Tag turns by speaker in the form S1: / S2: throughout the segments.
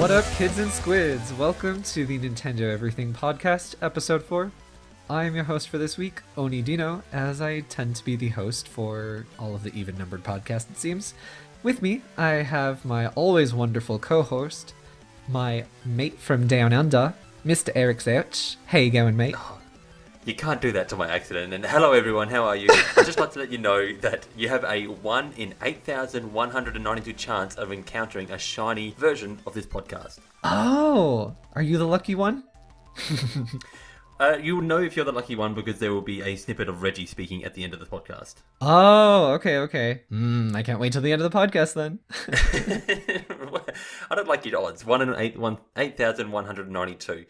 S1: What up, kids and squids? Welcome to the Nintendo Everything Podcast, Episode 4. I'm your host for this week, Oni Dino, as I tend to be the host for all of the even-numbered podcasts, it seems. With me, I have my always wonderful co-host, my mate from Down Under, Mr. Eric Zouch. How you going, mate?
S2: You can't do that to my accident. And hello everyone, how are you? I'd just like to let you know that you have a 1 in 8,192 chance of encountering a shiny version of this podcast.
S1: Oh, are you the lucky one?
S2: You'll know if you're the lucky one because there will be a snippet of Reggie speaking at the end of the podcast.
S1: Oh, okay. I can't wait till the end of the podcast then.
S2: I don't like your odds. 1 in 8,192.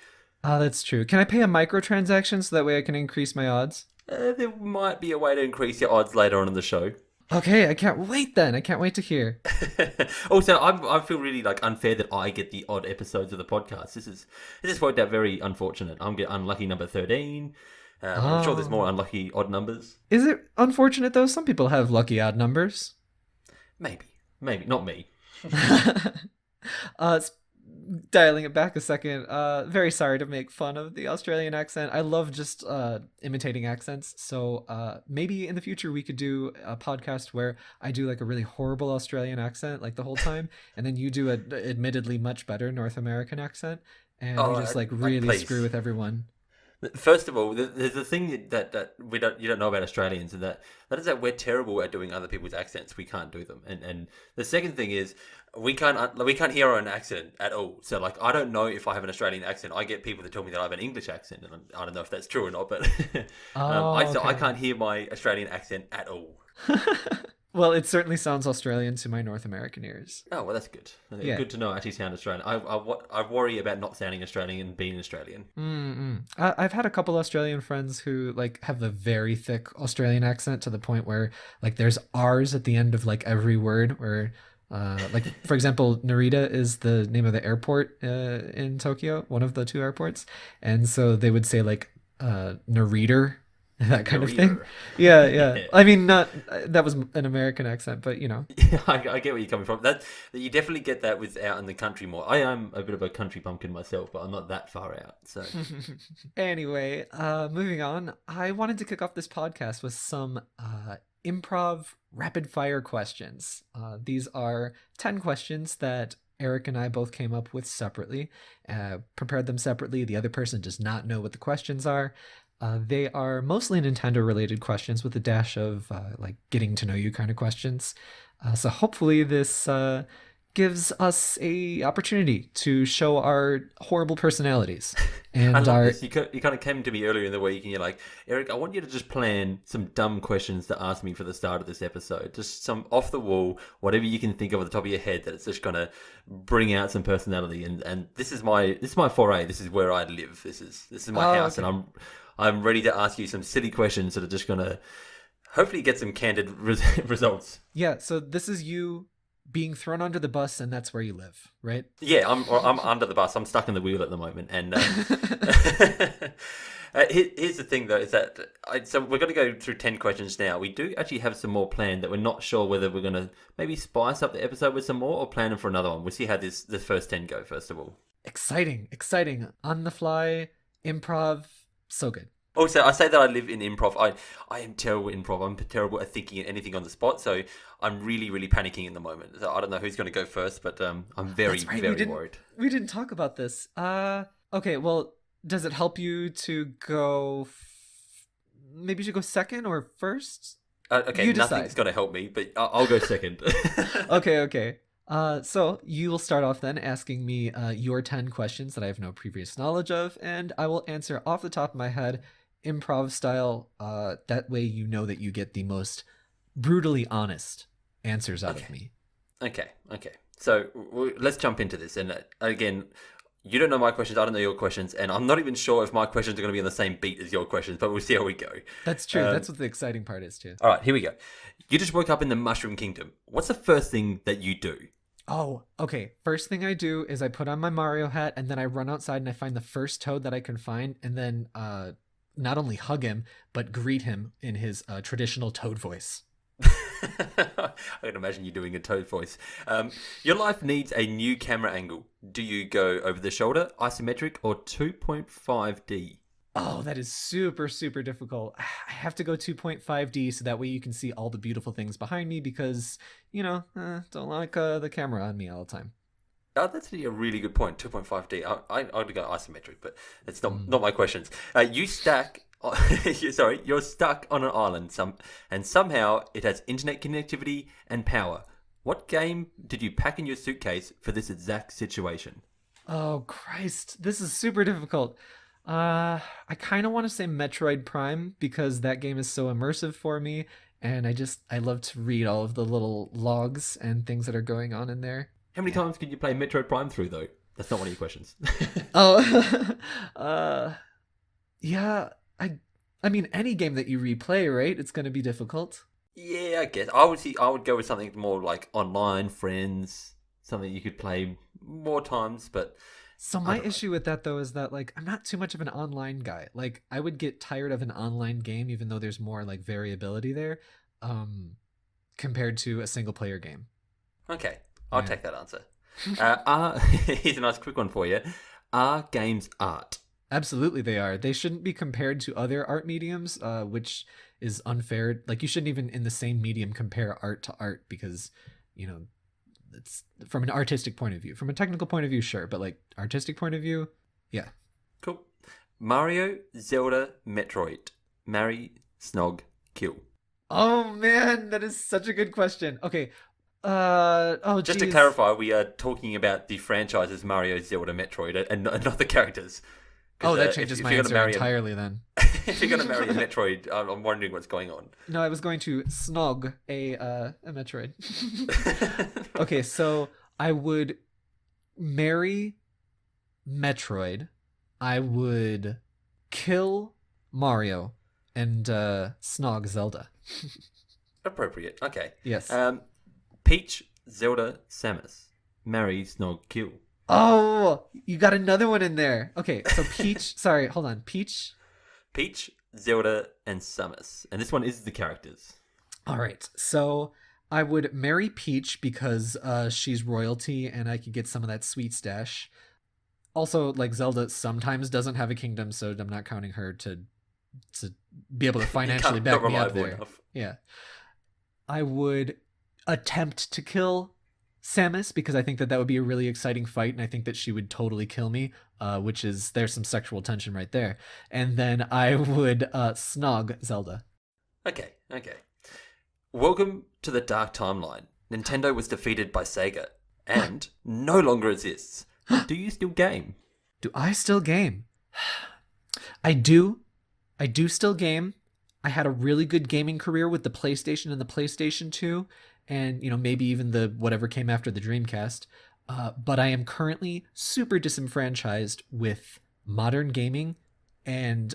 S1: Oh, that's true. Can I pay a microtransaction so that way I can increase my odds?
S2: There might be a way to increase your odds later on in the show.
S1: Okay, I can't wait then. I can't wait to hear.
S2: Also, I feel really unfair that I get the odd episodes of the podcast. This has worked out very unfortunate. I'm getting unlucky number 13. I'm sure there's more unlucky odd numbers.
S1: Is it unfortunate though? Some people have lucky odd numbers.
S2: Maybe, not me.
S1: Dialing it back a second, very sorry to make fun of the Australian accent. I love just imitating accents, so maybe in the future we could do a podcast where I do like a really horrible Australian accent like the whole time, and then you do a admittedly much better North American accent, and we just really screw with everyone.
S2: First of all, there's a thing that you don't know about Australians, and that is that we're terrible at doing other people's accents. We can't do them, and the second thing is we can't hear our own accent at all. So I don't know if I have an Australian accent. I get people that tell me that I have an English accent, and I don't know if that's true or not. But I can't hear my Australian accent at all.
S1: Well, it certainly sounds Australian to my North American ears.
S2: Oh, well, that's good.
S1: Yeah.
S2: Good to know I actually sound Australian. I worry about not sounding Australian and being Australian.
S1: I've had a couple Australian friends who have a very thick Australian accent to the point where there's R's at the end of every word. Where for example, Narita is the name of the airport in Tokyo, one of the two airports, and so they would say narrator. That kind of thing. Yeah. I mean, not that was an American accent, but
S2: Yeah, I get where you're coming from. That you definitely get that with out in the country more. I am a bit of a country bumpkin myself, but I'm not that far out. So
S1: anyway, moving on. I wanted to kick off this podcast with some improv rapid fire questions. These are 10 questions that Eric and I both came up with separately, prepared them separately. The other person does not know what the questions are. They are mostly Nintendo-related questions with a dash of getting to know you kind of questions. So hopefully this gives us a opportunity to show our horrible personalities. And
S2: I love this. You kind of came to me earlier in the week and you're like, Eric, I want you to just plan some dumb questions to ask me for the start of this episode. Just some off the wall, whatever you can think of at the top of your head that it's just going to bring out some personality. And this is my foray. This is where I live. This is my house, okay. And I'm ready to ask you some silly questions that are just going to hopefully get some candid results.
S1: Yeah, so this is you being thrown under the bus, and that's where you live, right?
S2: Yeah, I'm under the bus. I'm stuck in the wheel at the moment. And here's the thing, though, is that so we're going to go through 10 questions now. We do actually have some more planned that we're not sure whether we're going to maybe spice up the episode with some more or plan them for another one. We'll see how the first 10 go, first of all.
S1: Exciting. On the fly, improv. So good.
S2: Also, I say that I live in improv. I am terrible at improv. I'm terrible at thinking of anything on the spot. So I'm really, really panicking in the moment. So I don't know who's going to go first, but I'm very, very worried.
S1: We didn't talk about this. Okay, well, does it help you to go... Maybe you should go second or first?
S2: Okay, nothing's going to help me, but I'll go second.
S1: Okay. So you will start off then asking me your 10 questions that I have no previous knowledge of, and I will answer off the top of my head, improv style. That way you know that you get the most brutally honest answers out of me.
S2: Okay. So let's jump into this. And again, you don't know my questions, I don't know your questions, and I'm not even sure if my questions are going to be on the same beat as your questions, but we'll see how we go.
S1: That's true. That's what the exciting part is too.
S2: All right, here we go. You just woke up in the Mushroom Kingdom. What's the first thing that you do?
S1: Oh, okay. First thing I do is I put on my Mario hat and then I run outside and I find the first Toad that I can find and then not only hug him, but greet him in his traditional Toad voice.
S2: I can imagine you doing a Toad voice. Your life needs a new camera angle. Do you go over the shoulder, isometric, or 2.5D?
S1: Oh, that is super, super difficult. I have to go 2.5D so that way you can see all the beautiful things behind me because, don't like the camera on me all the time.
S2: Oh, that's a really good point. 2.5D. I'd go isometric, but it's not my questions. You stack. You're stuck on an island, and somehow it has internet connectivity and power. What game did you pack in your suitcase for this exact situation?
S1: Oh, Christ. This is super difficult. I kind of want to say Metroid Prime because that game is so immersive for me, and I love to read all of the little logs and things that are going on in there.
S2: How many times can you play Metroid Prime through, though? That's not one of your questions.
S1: Oh, yeah. I mean, any game that you replay, right? It's going to be difficult.
S2: Yeah, I guess. I would go with something more like online, friends, something you could play more times, but...
S1: So my issue with that though is that like I'm not too much of an online guy. Like I would get tired of an online game even though there's more like variability there compared to a single player game.
S2: Okay, I'll take that answer. Here's a nice quick one for you. Are games art?
S1: Absolutely they are. They shouldn't be compared to other art mediums, which is unfair. Like you shouldn't even in the same medium compare art to art because, it's from an artistic point of view. From a technical point of view, sure, but like artistic point of view, yeah.
S2: Cool. Mario, Zelda, Metroid. Marry, snog, kill.
S1: Oh man, that is such a good question. Okay.
S2: Just to clarify, we are talking about the franchises Mario, Zelda, Metroid, and not the characters.
S1: Oh, that changes my answer entirely then.
S2: If you're going to marry a Metroid, I'm wondering what's going on.
S1: No, I was going to snog a Metroid. Okay, so I would marry Metroid. I would kill Mario and snog Zelda.
S2: Appropriate. Okay.
S1: Yes.
S2: Peach, Zelda, Samus. Marry, snog, kill.
S1: Oh, you got another one in there. Okay, so Peach. Sorry, hold on. Peach,
S2: Zelda, and Samus. And this one is the characters.
S1: All right. So I would marry Peach because she's royalty and I could get some of that sweet stash. Also, like Zelda sometimes doesn't have a kingdom, so I'm not counting her to be able to financially back me up there. Enough. Yeah. I would attempt to kill Samus because I think that would be a really exciting fight and I think that she would totally kill me, which is there's some sexual tension right there. And then I would snog Zelda.
S2: Okay. Welcome to the dark timeline. Nintendo was defeated by Sega and no longer exists. Do you still game?
S1: Do I still game? I do. I do still game. I had a really good gaming career with the PlayStation and the PlayStation 2. And, maybe even the whatever came after the Dreamcast. But I am currently super disenfranchised with modern gaming, and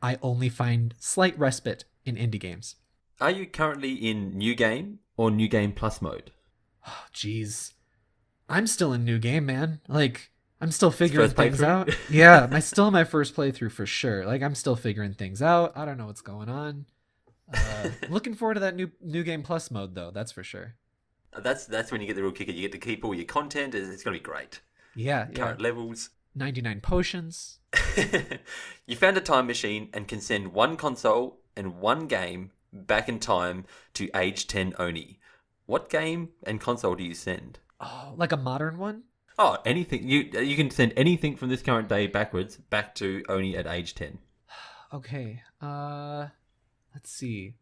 S1: I only find slight respite in indie games.
S2: Are you currently in New Game or New Game Plus mode?
S1: Oh, jeez. I'm still in New Game, man. Like, I'm still figuring things out. Yeah, still in my first playthrough for sure. Like, I'm still figuring things out. I don't know what's going on. Looking forward to that new Game Plus mode though, that's for sure.
S2: That's when you get the real kicker. You get to keep all your content. It's going to be great.
S1: Yeah.
S2: Current levels.
S1: 99 potions.
S2: You found a time machine and can send one console and one game back in time to age 10 Oni. What game and console do you send?
S1: Oh, like a modern one?
S2: Oh, anything. You can send anything from this current day backwards back to Oni at age 10.
S1: Okay. Let's see.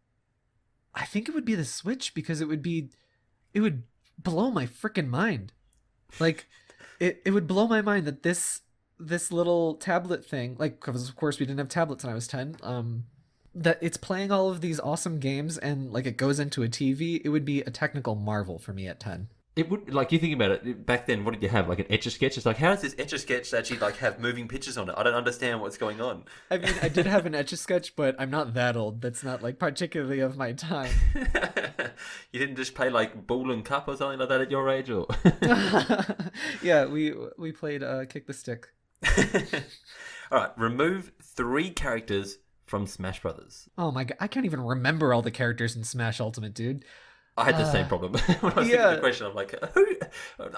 S1: I think it would be the Switch because it would blow my freaking mind. Like, it would blow my mind that this little tablet thing, like, because of course we didn't have tablets when I was 10, that it's playing all of these awesome games and like it goes into a TV. It would be a technical marvel for me at 10.
S2: It would, like, you think about it, back then, what did you have? Like an Etch-a-Sketch? It's like, how does this Etch-a-Sketch actually, like, have moving pictures on it? I don't understand what's going on.
S1: I mean, I did have an Etch-a-Sketch, but I'm not that old. That's not, like, particularly of my time.
S2: You didn't just play, like, Ball and Cup or something like that at your age, or?
S1: Yeah, we played Kick the Stick.
S2: All right, remove 3 characters from Smash Brothers.
S1: Oh my god, I can't even remember all the characters in Smash Ultimate, dude.
S2: I had the same problem when I was thinking of the question. I'm like, who?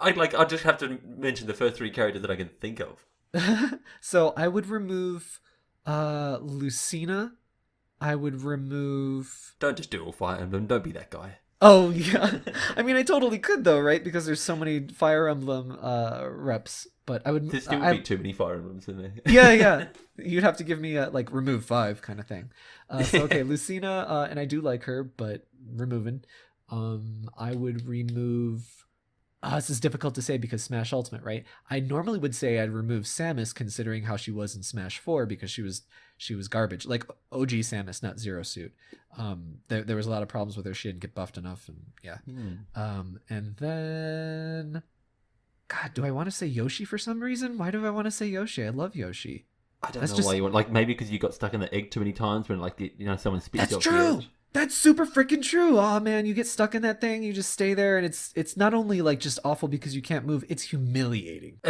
S2: I just have to mention the first 3 characters that I can think of.
S1: So I would remove Lucina. I would remove.
S2: Don't just do all Fire Emblem. Don't be that guy.
S1: Oh yeah, I mean I totally could though, right? Because there's so many Fire Emblem reps. But I would.
S2: There still would be too many Fire Emblems in there.
S1: Yeah. You'd have to give me a like remove 5 kind of thing. So okay, Lucina, and I do like her, but removing. I would remove. This is difficult to say because Smash Ultimate, right? I normally would say I'd remove Samus, considering how she was in Smash 4, because she was garbage, like OG Samus, not Zero Suit. There was a lot of problems with her. She didn't get buffed enough, and yeah. And then, God, do I want to say Yoshi for some reason? Why do I want to say Yoshi? I love Yoshi.
S2: I don't know why you want, like, maybe because you got stuck in the egg too many times when, like, someone spits you off the edge.
S1: That's super freaking true. Oh man, you get stuck in that thing, you just stay there, and it's not only like just awful because you can't move, it's humiliating.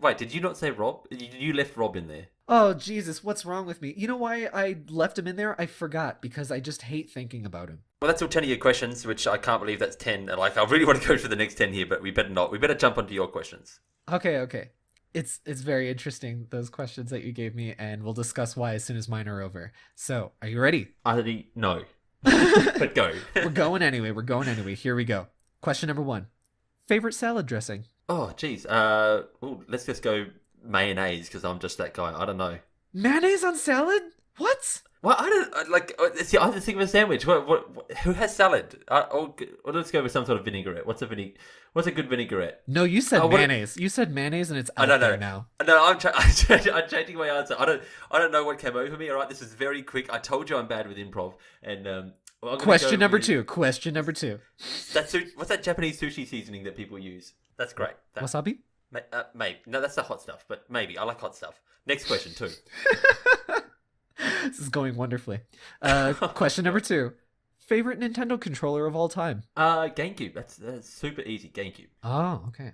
S2: Wait, did you not say Rob? You left Rob in there.
S1: Oh Jesus, what's wrong with me? You know why I left him in there? I forgot, because I just hate thinking about him.
S2: Well, that's all 10 of your questions, which I can't believe that's 10. Like, I really want to go for the next 10 here, but we better not. We better jump onto your questions.
S1: Okay. It's very interesting, those questions that you gave me, and we'll discuss why as soon as mine are over. So, are you ready?
S2: No. But go.
S1: We're going anyway. Here we go. Question number 1. Favorite salad dressing?
S2: Oh, geez. Let's just go mayonnaise, because I'm just that guy. I don't know.
S1: Mayonnaise on salad? What?
S2: Well, I don't like. See, I have to think of a sandwich. Who has salad? Let's go with some sort of vinaigrette. What's a good vinaigrette?
S1: No, you said mayonnaise. You said mayonnaise, and it's out there now.
S2: No, I'm changing my answer. I don't know what came over me. All right, this is very quick. I told you I'm bad with improv. And
S1: Question number two. Question number 2.
S2: What's that Japanese sushi seasoning that people use? That's great.
S1: Wasabi?
S2: Maybe. No, that's the hot stuff. But maybe I like hot stuff. Next question 2.
S1: This is going wonderfully. Question number 2. Favorite Nintendo controller of all time?
S2: GameCube. That's super easy. GameCube.
S1: Oh, okay.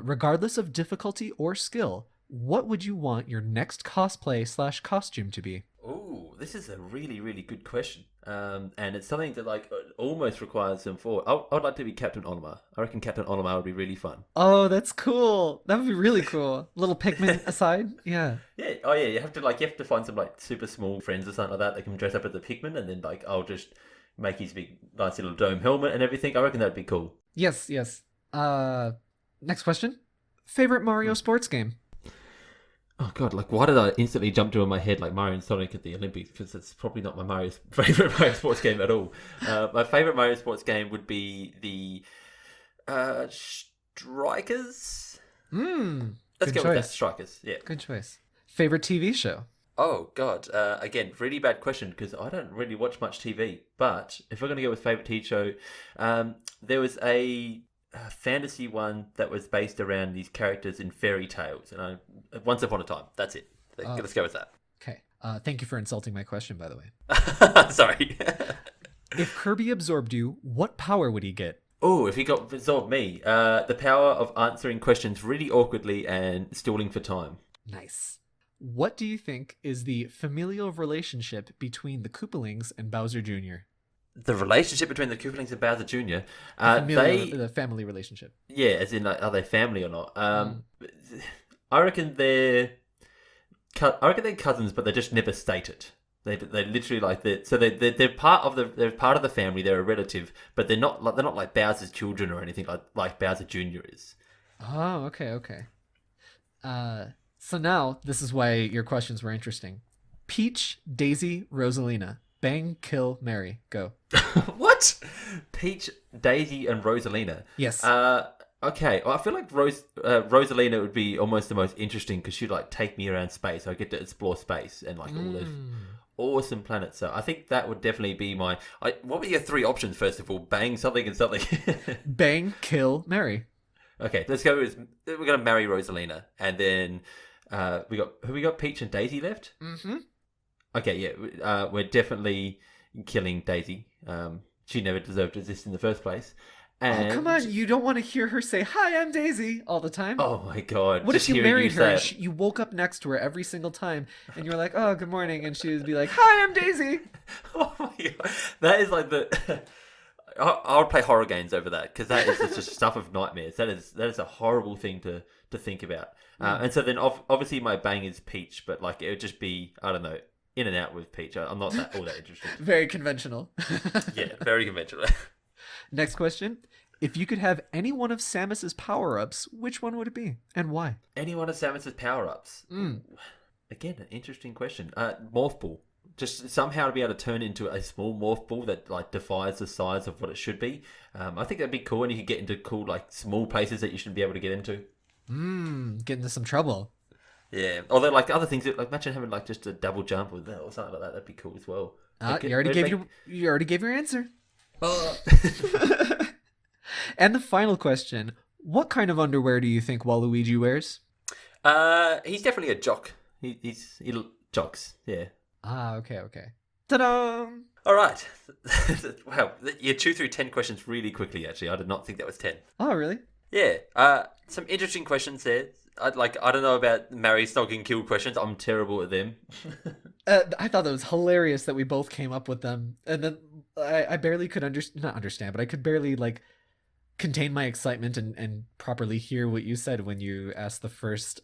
S1: Regardless of difficulty or skill, what would you want your next cosplay / costume to be?
S2: Ooh, this is a really, really good question. And it's something that like almost requires some thought. I would like to be Captain Onuma. I reckon Captain Onuma would be really fun.
S1: Oh, that's cool. That would be really cool. Little Pikmin aside, yeah.
S2: Yeah. Oh yeah. You have to find some like super small friends or something like that can dress up as the Pikmin, and then like I'll just make his big nice little dome helmet and everything. I reckon that'd be cool.
S1: Yes. Next question. Favorite Mario sports game?
S2: Oh god, like why did I instantly jump to in my head like Mario and Sonic at the Olympics? Because it's probably not my favorite Mario sports game at all. My favorite Mario sports game would be the Strikers. Let's go with that. Strikers. Yeah.
S1: Good choice. Favorite TV show?
S2: Oh god, again, really bad question because I don't really watch much TV. But if we're going to go with favorite TV show, there was a fantasy one that was based around these characters in fairy tales, and Once Upon a Time. That's it. Let's go with that.
S1: Okay. Thank you for insulting my question, by the way.
S2: Sorry.
S1: If Kirby absorbed you, what power would he get?
S2: Oh, if he got absorbed me, the power of answering questions really awkwardly and stalling for time.
S1: Nice. What do you think is the familial relationship between the Koopalings and Bowser Jr.?
S2: The relationship between the Koopalings and Bowser Jr.
S1: The family relationship.
S2: Yeah, as in like, are they family or not? I reckon they're cousins, but they just never state it. They literally like they're part of the family. They're a relative, but they're not like Bowser's children or anything like Bowser Jr. is.
S1: Oh, okay. So now this is why your questions were interesting. Peach, Daisy, Rosalina. Bang, kill, marry. Go.
S2: What? Peach, Daisy, and Rosalina.
S1: Yes.
S2: Okay. Well, I feel like Rosalina would be almost the most interesting because she'd like take me around space. I get to explore space and like all those awesome planets. So I think that would definitely be my. What were your 3 options? First of all, bang, something, and something.
S1: Bang, kill, marry. Okay,
S2: let's go with. We're gonna marry Rosalina, and then we got Peach and Daisy left.
S1: Mm-hmm.
S2: Okay, yeah, we're definitely killing Daisy. She never deserved to exist in the first place.
S1: Oh, come on.
S2: And
S1: You don't want to hear her say, "Hi, I'm Daisy," all the time.
S2: oh my god,
S1: What
S2: just
S1: if you
S2: hearing you
S1: married her
S2: say
S1: and
S2: it.
S1: you woke up next to her every single time and you were like, "Oh, good morning," and she would be like, "Hi, I'm Daisy."
S2: Oh my god, that is like the. I would play horror games over that because that is just stuff of nightmares. That is a horrible thing to think about. And so then obviously my bang is Peach, but like it would just be, I don't know, in and out with Peach. I'm not all that interested.
S1: Very conventional.
S2: Yeah, very conventional.
S1: Next question. If you could have any one of Samus's power-ups, which one would it be and why?
S2: Any one of Samus's power ups? Again, an interesting question. Morph ball. Just somehow to be able to turn into a small morph ball that like defies the size of what it should be. I think that'd be cool, and you could get into cool like small places that you shouldn't be able to get into.
S1: Get into some trouble.
S2: Yeah, although like other things, like imagine having like just a double jump with that or something like that. That'd be cool as well.
S1: You already gave your answer.
S2: Oh.
S1: And the final question: what kind of underwear do you think Waluigi wears?
S2: He's definitely a jock. He jocks. Yeah.
S1: Okay. Ta-da!
S2: All right. Wow, you chew through 10 questions really quickly. Actually, I did not think that was 10.
S1: Oh, really?
S2: Yeah. Some interesting questions there. I don't know about marry, snog, and kill questions. I'm terrible at them.
S1: I thought that was hilarious that we both came up with them, and then I barely could not understand, but I could barely like contain my excitement and properly hear what you said when you asked the first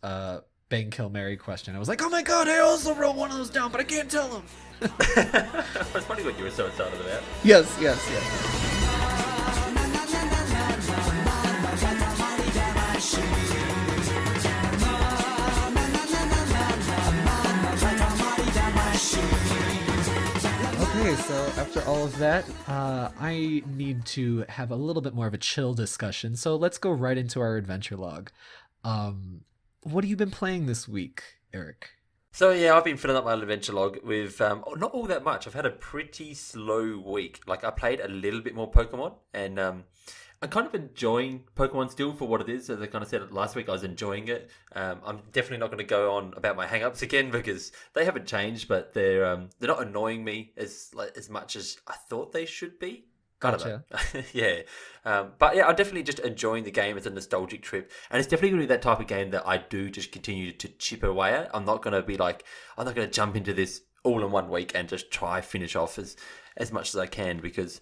S1: bang, kill, marry question. I was like, oh my god, I also wrote one of those down, but I can't tell them.
S2: That's funny what you were so excited about.
S1: Yes. Okay, so after all of that, I need to have a little bit more of a chill discussion. So let's go right into our adventure log. What have you been playing this week, Eric?
S2: So yeah, I've been filling up my adventure log with not all that much. I've had a pretty slow week. Like I played a little bit more Pokemon, and I'm kind of enjoying Pokemon still for what it is. As I kind of said last week, I was enjoying it. I'm definitely not going to go on about my hang-ups again because they haven't changed, but they're not annoying me as much as I thought they should be.
S1: Gotcha.
S2: Yeah. But yeah, I'm definitely just enjoying the game as a nostalgic trip. And it's definitely going to be that type of game that I do just continue to chip away at. I'm not going to jump into this all in one week and just try finish off as much as I can because,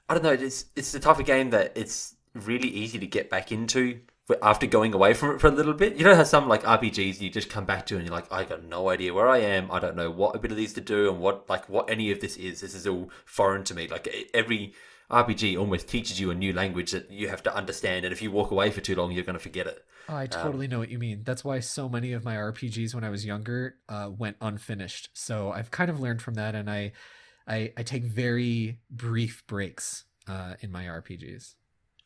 S2: I don't know, it's the type of game that it's really easy to get back into after going away from it for a little bit. You know how some like RPGs you just come back to and you're like, I got no idea where I am. I don't know what abilities to do and what any of this is. This is all foreign to me. Like every RPG almost teaches you a new language that you have to understand, and if you walk away for too long, you're going to forget it.
S1: Oh, I totally know what you mean. That's why so many of my RPGs when I was younger went unfinished. So I've kind of learned from that, and I take very brief breaks in my RPGs.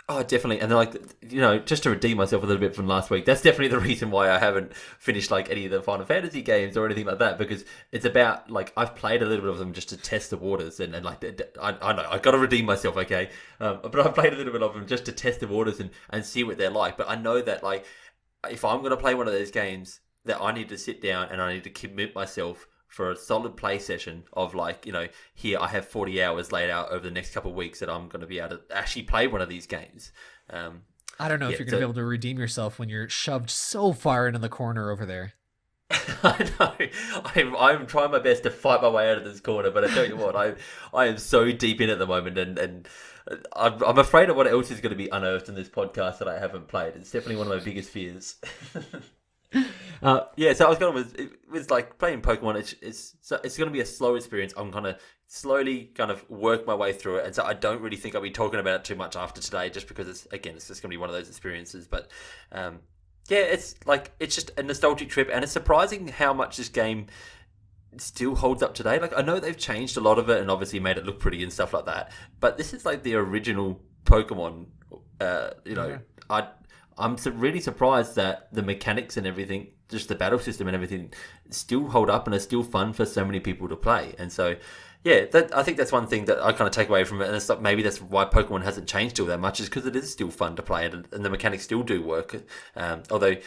S2: Oh, definitely. And then, like, just to redeem myself a little bit from last week, that's definitely the reason why I haven't finished, like, any of the Final Fantasy games or anything like that, because it's about, like, I've played a little bit of them just to test the waters, and like, I know, I've got to redeem myself, okay? But I've played a little bit of them just to test the waters and see what they're like. But I know that, like, if I'm going to play one of those games, that I need to sit down and I need to commit myself for a solid play session of like, here I have 40 hours laid out over the next couple of weeks that I'm going to be able to actually play one of these games.
S1: I don't know if you're going to be able to redeem yourself when you're shoved so far into the corner over there.
S2: I know. I'm trying my best to fight my way out of this corner, but I tell you what, I am so deep in at the moment, and I'm afraid of what else is going to be unearthed in this podcast that I haven't played. It's definitely one of my biggest fears. So I was going with like playing Pokemon. It's going to be a slow experience. I'm going to slowly kind of work my way through it, and so I don't really think I'll be talking about it too much after today, just because it's just going to be one of those experiences. But it's just a nostalgic trip, and it's surprising how much this game still holds up today. Like I know they've changed a lot of it, and obviously made it look pretty and stuff like that. But this is like the original Pokemon. I'm really surprised that the mechanics and everything, just the battle system and everything, still hold up and are still fun for so many people to play. And so, Yeah, I think that's one thing that I kind of take away from it, and it's like maybe that's why Pokemon hasn't changed all that much, is because it is still fun to play, and the mechanics still do work. Although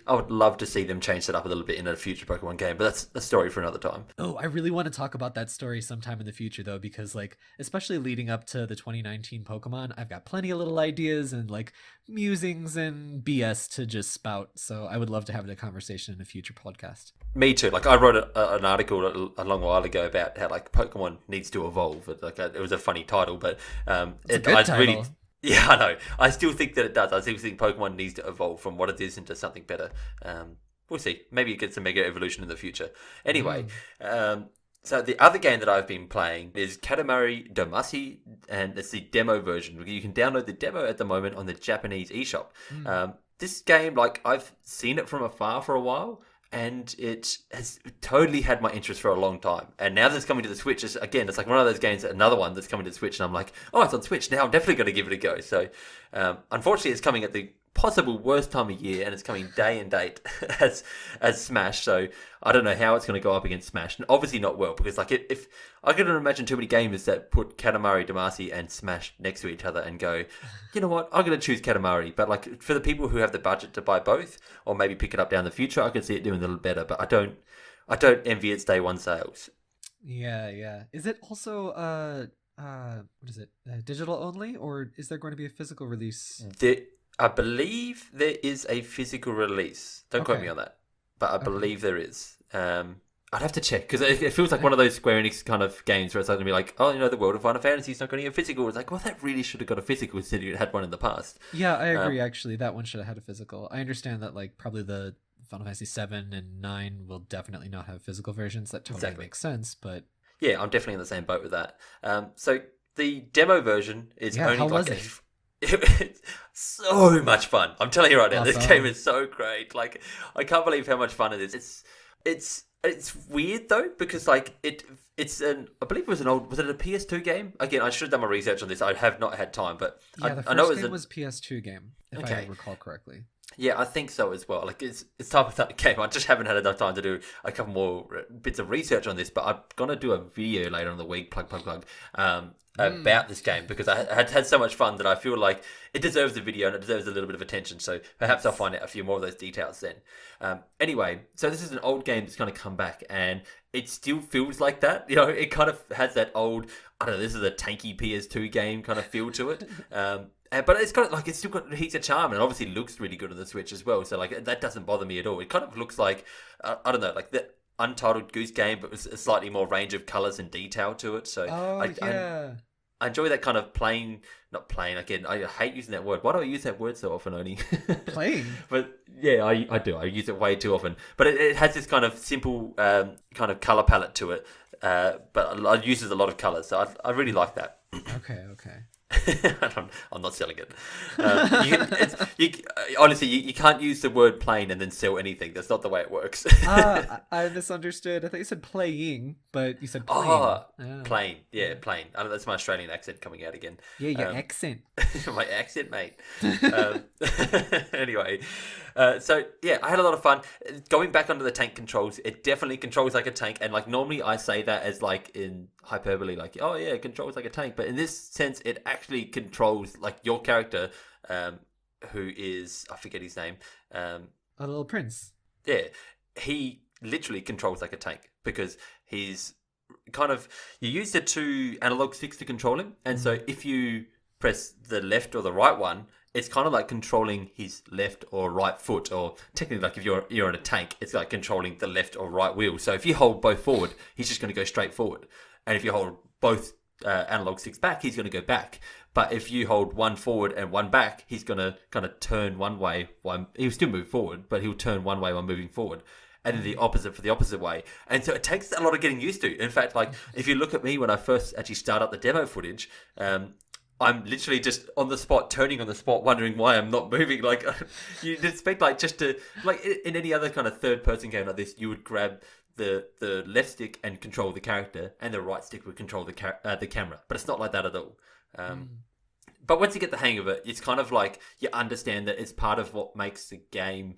S2: I would love to see them change that up a little bit in a future Pokemon game, but that's a story for another time.
S1: Oh, I really want to talk about that story sometime in the future, though, because, like, especially leading up to the 2019 Pokemon, I've got plenty of little ideas and, like, musings and BS to just spout. So I would love to have that conversation in a future podcast.
S2: Me too. Like I wrote an article a long while ago about how like Pokemon needs to evolve. It was a funny title, but
S1: It's a good title.
S2: really, yeah, I know. I still think that it does. I still think Pokemon needs to evolve from what it is into something better. We'll see. Maybe it gets a mega evolution in the future. Anyway, so the other game that I've been playing is Katamari Damacy, and it's the demo version. You can download the demo at the moment on the Japanese eShop. This game, like I've seen it from afar for a while, and it has totally had my interest for a long time. And now that it's coming to the Switch, it's like one of those games, another one that's coming to the Switch, and I'm like, oh, it's on Switch now. I'm definitely going to give it a go. So, unfortunately, it's coming at the possible worst time of year, and it's coming day and date as Smash. So I don't know how it's going to go up against Smash, and obviously not well, because like if I couldn't imagine too many gamers that put Katamari Damacy and Smash next to each other and go, you know what, I'm going to choose Katamari. But like for the people who have the budget to buy both, or maybe pick it up down the future, I could see it doing a little better. But I don't envy its day one sales.
S1: Yeah. Is it also what is it? Digital only, or is there going to be a physical release?
S2: I believe there is a physical release. Don't quote me on that, but I believe there is. I'd have to check, because it feels like one of those Square Enix kind of games where it's going to be like, oh, the World of Final Fantasy is not going to get physical. It's like, well, that really should have got a physical, considering it had one in the past.
S1: Yeah, I agree. Actually, that one should have had a physical. I understand that like probably the Final Fantasy 7 and 9 will definitely not have physical versions. That totally makes sense. But
S2: yeah, I'm definitely in the same boat with that. So the demo version is only
S1: how
S2: like
S1: was it?
S2: It's so much fun. I'm telling you right now,
S1: Awesome.
S2: This game is so great. Like, I can't believe how much fun it is. It's weird though, because like I believe it was was it a PS2 game? Again, I should have done my research on this. I have not had time, but
S1: yeah, the first
S2: I know
S1: game was PS2 game, if I recall correctly.
S2: Yeah, I think so as well. Like it's type of that game. I just haven't had enough time to do a couple more bits of research on this, but I'm gonna do a video later in the week, plug, about this game, because I had so much fun that I feel like it deserves a video and it deserves a little bit of attention. So perhaps I'll find out a few more of those details then. Anyway, so this is an old game that's going to come back, and it still feels like that. It kind of has that old, I don't know, this is a tanky PS2 game kind of feel to it. But it's still got heaps of charm, and obviously looks really good on the Switch as well. So like that doesn't bother me at all. It kind of looks like I don't know, like the Untitled Goose Game, but with a slightly more range of colors and detail to it. So I enjoy that kind of not plain. Again, I hate using that word. Why do I use that word so often, Oni?
S1: Plain.
S2: But yeah, I do. I use it way too often. But it has this kind of simple kind of color palette to it. But it uses a lot of colors, so I really like that.
S1: Okay.
S2: I'm not selling it. Honestly, you can't use the word plain and then sell anything. That's not the way it works.
S1: I misunderstood. I thought you said playing, but you said plain.
S2: Plain. Yeah, plain. I know, that's my Australian accent coming out again.
S1: Yeah, your accent.
S2: My accent, mate. Anyway, so yeah, I had a lot of fun. Going back onto the tank controls, it definitely controls like a tank. And like normally I say that as like in hyperbole, like, oh yeah, it controls like a tank. But in this sense, it actually controls like your character, who is, I forget his name.
S1: A little prince.
S2: Yeah, he literally controls like a tank, because he's kind of, you use the two analog sticks to control him. And so if you press the left or the right one, it's kind of like controlling his left or right foot, or technically like if you're in a tank, it's like controlling the left or right wheel. So if you hold both forward, he's just going to go straight forward. And if you hold both analog sticks back, he's going to go back. But if you hold one forward and one back, he's going to kind of turn one way. He'll still move forward, but he'll turn one way while moving forward. And then the opposite for the opposite way. And so it takes a lot of getting used to. In fact, like if you look at me when I first actually start up the demo footage, I'm literally just on the spot, turning on the spot, wondering why I'm not moving. Like you'd expect, like just to, like in any other kind of third person game like this, you would grab the left stick and control the character, and the right stick would control the camera. But it's not like that at all. But once you get the hang of it, it's kind of like you understand that it's part of what makes the game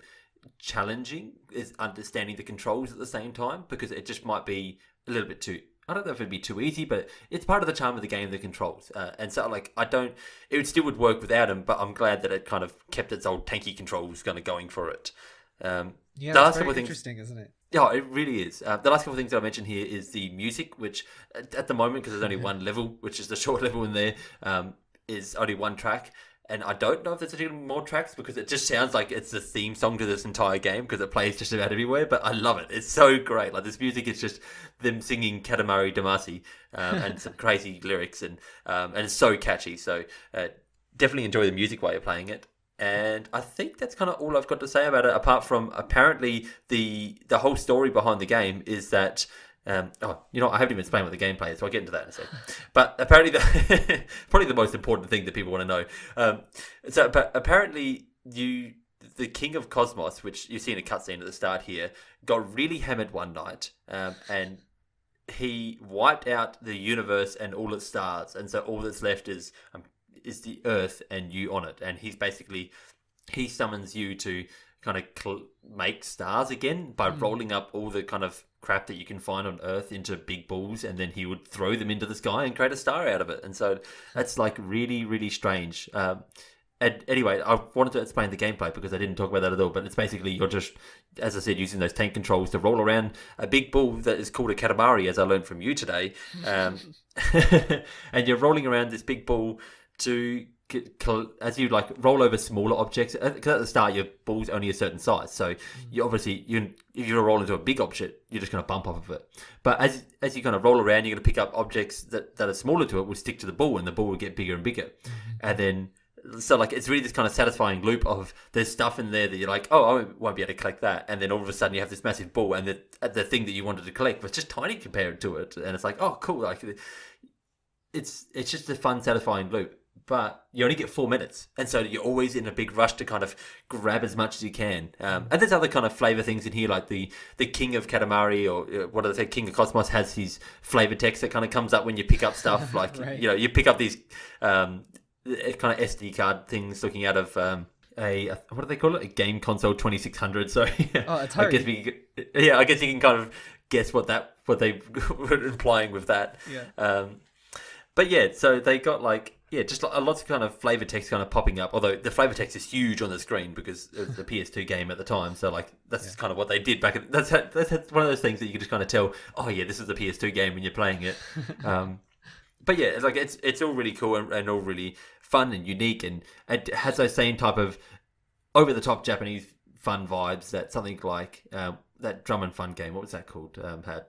S2: challenging, is understanding the controls at the same time, because it just might be a little bit too I don't know if it'd be too easy, but it's part of the charm of the game, the controls. And so, like, I don't. It still would work without them, but I'm glad that it kind of kept its old tanky controls kind of going for it.
S1: Yeah,
S2: The
S1: it's
S2: last couple
S1: very
S2: of things.
S1: interesting, isn't it?
S2: Yeah, it really is. The last couple of things that I mentioned here is the music, which at the moment, because there's only one level, which is the short level in there, is only one track. And I don't know if there's any more tracks because it just sounds like it's the theme song to this entire game because it plays just about everywhere. But I love it. It's so great. Like this music is just them singing Katamari Damacy and some crazy lyrics and it's so catchy. So definitely enjoy the music while you're playing it. And I think that's kind of all I've got to say about it. Apart from apparently the whole story behind the game is that I haven't even explained what the gameplay is, so I'll get into that in a second. But apparently, probably the most important thing that people want to know. But apparently, the King of Cosmos, which you see in a cutscene at the start here, got really hammered one night, and he wiped out the universe and all its stars, and so all that's left is the Earth and you on it. And he summons you to kind of make stars again by rolling up all the kind of crap that you can find on Earth into big balls, and then he would throw them into the sky and create a star out of it. And so that's like really, really strange. And anyway, I wanted to explain the gameplay because I didn't talk about that at all. But it's basically you're just, as I said, using those tank controls to roll around a big ball that is called a Katamari, as I learned from you today. And you're rolling around this big ball to as you like roll over smaller objects, because at the start your ball's only a certain size, so you obviously if you roll into a big object you're just going to bump off of it, but as you kind of roll around you're going to pick up objects that are smaller to it, will stick to the ball and the ball will get bigger and bigger. And then so like it's really this kind of satisfying loop of there's stuff in there that you're like, oh, I won't be able to collect that, and then all of a sudden you have this massive ball and the thing that you wanted to collect was just tiny compared to it, and it's like, oh cool, like it's just a fun satisfying loop. But you only get 4 minutes, and so you're always in a big rush to kind of grab as much as you can. And there's other kind of flavor things in here, like the King of Katamari, or what do they say, King of Cosmos has his flavor text that kind of comes up when you pick up stuff. Like
S1: Right.
S2: you pick up these kind of SD card things looking out of what do they call it? A game console 2600. So
S1: Atari.
S2: I guess you can kind of guess what they were implying with that.
S1: Yeah.
S2: But yeah, so they got like, just lots of kind of flavor text kind of popping up. Although the flavor text is huge on the screen because it was a PS2 game at the time. So like that's kind of what they did back. That's one of those things that you can just kind of tell. Oh yeah, this is a PS2 game when you're playing it. But yeah, like it's all really cool and all really fun and unique, and it has those same type of over the top Japanese fun vibes that something like that Drum and Fun game. What was that called? Had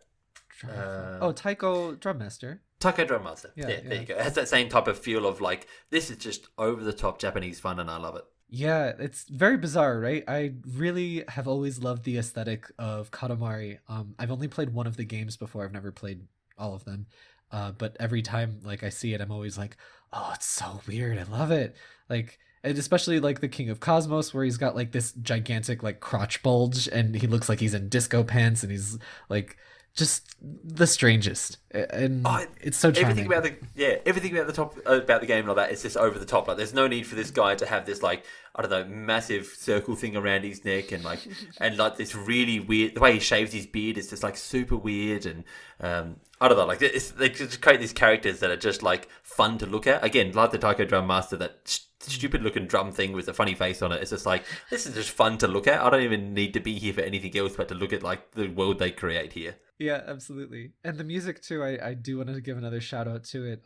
S1: Taiko Drum Master.
S2: Taiko Drum Master.
S1: Yeah.
S2: There you go. It has that same type of feel of like, this is just over the top Japanese fun and I love it.
S1: Yeah, it's very bizarre, right? I really have always loved the aesthetic of Katamari. I've only played one of the games before. I've never played all of them. But every time like I see it, I'm always like, oh, it's so weird. I love it. Like, and especially like the King of Cosmos, where he's got like this gigantic like crotch bulge and he looks like he's in disco pants and he's like just the strangest, and it's so charming.
S2: Everything about the top about the game like that is just over the top. Like, there's no need for this guy to have this like, I don't know, massive circle thing around his neck and like this really weird. The way he shaves his beard is just like super weird, and I don't know, like they just create these characters that are just like fun to look at. Again, like the Taiko Drum Master, that stupid looking drum thing with a funny face on it. It's just like, this is just fun to look at. I don't even need to be here for anything else but to look at like the world they create here.
S1: Yeah, absolutely. And the music too, I do want to give another shout out to it.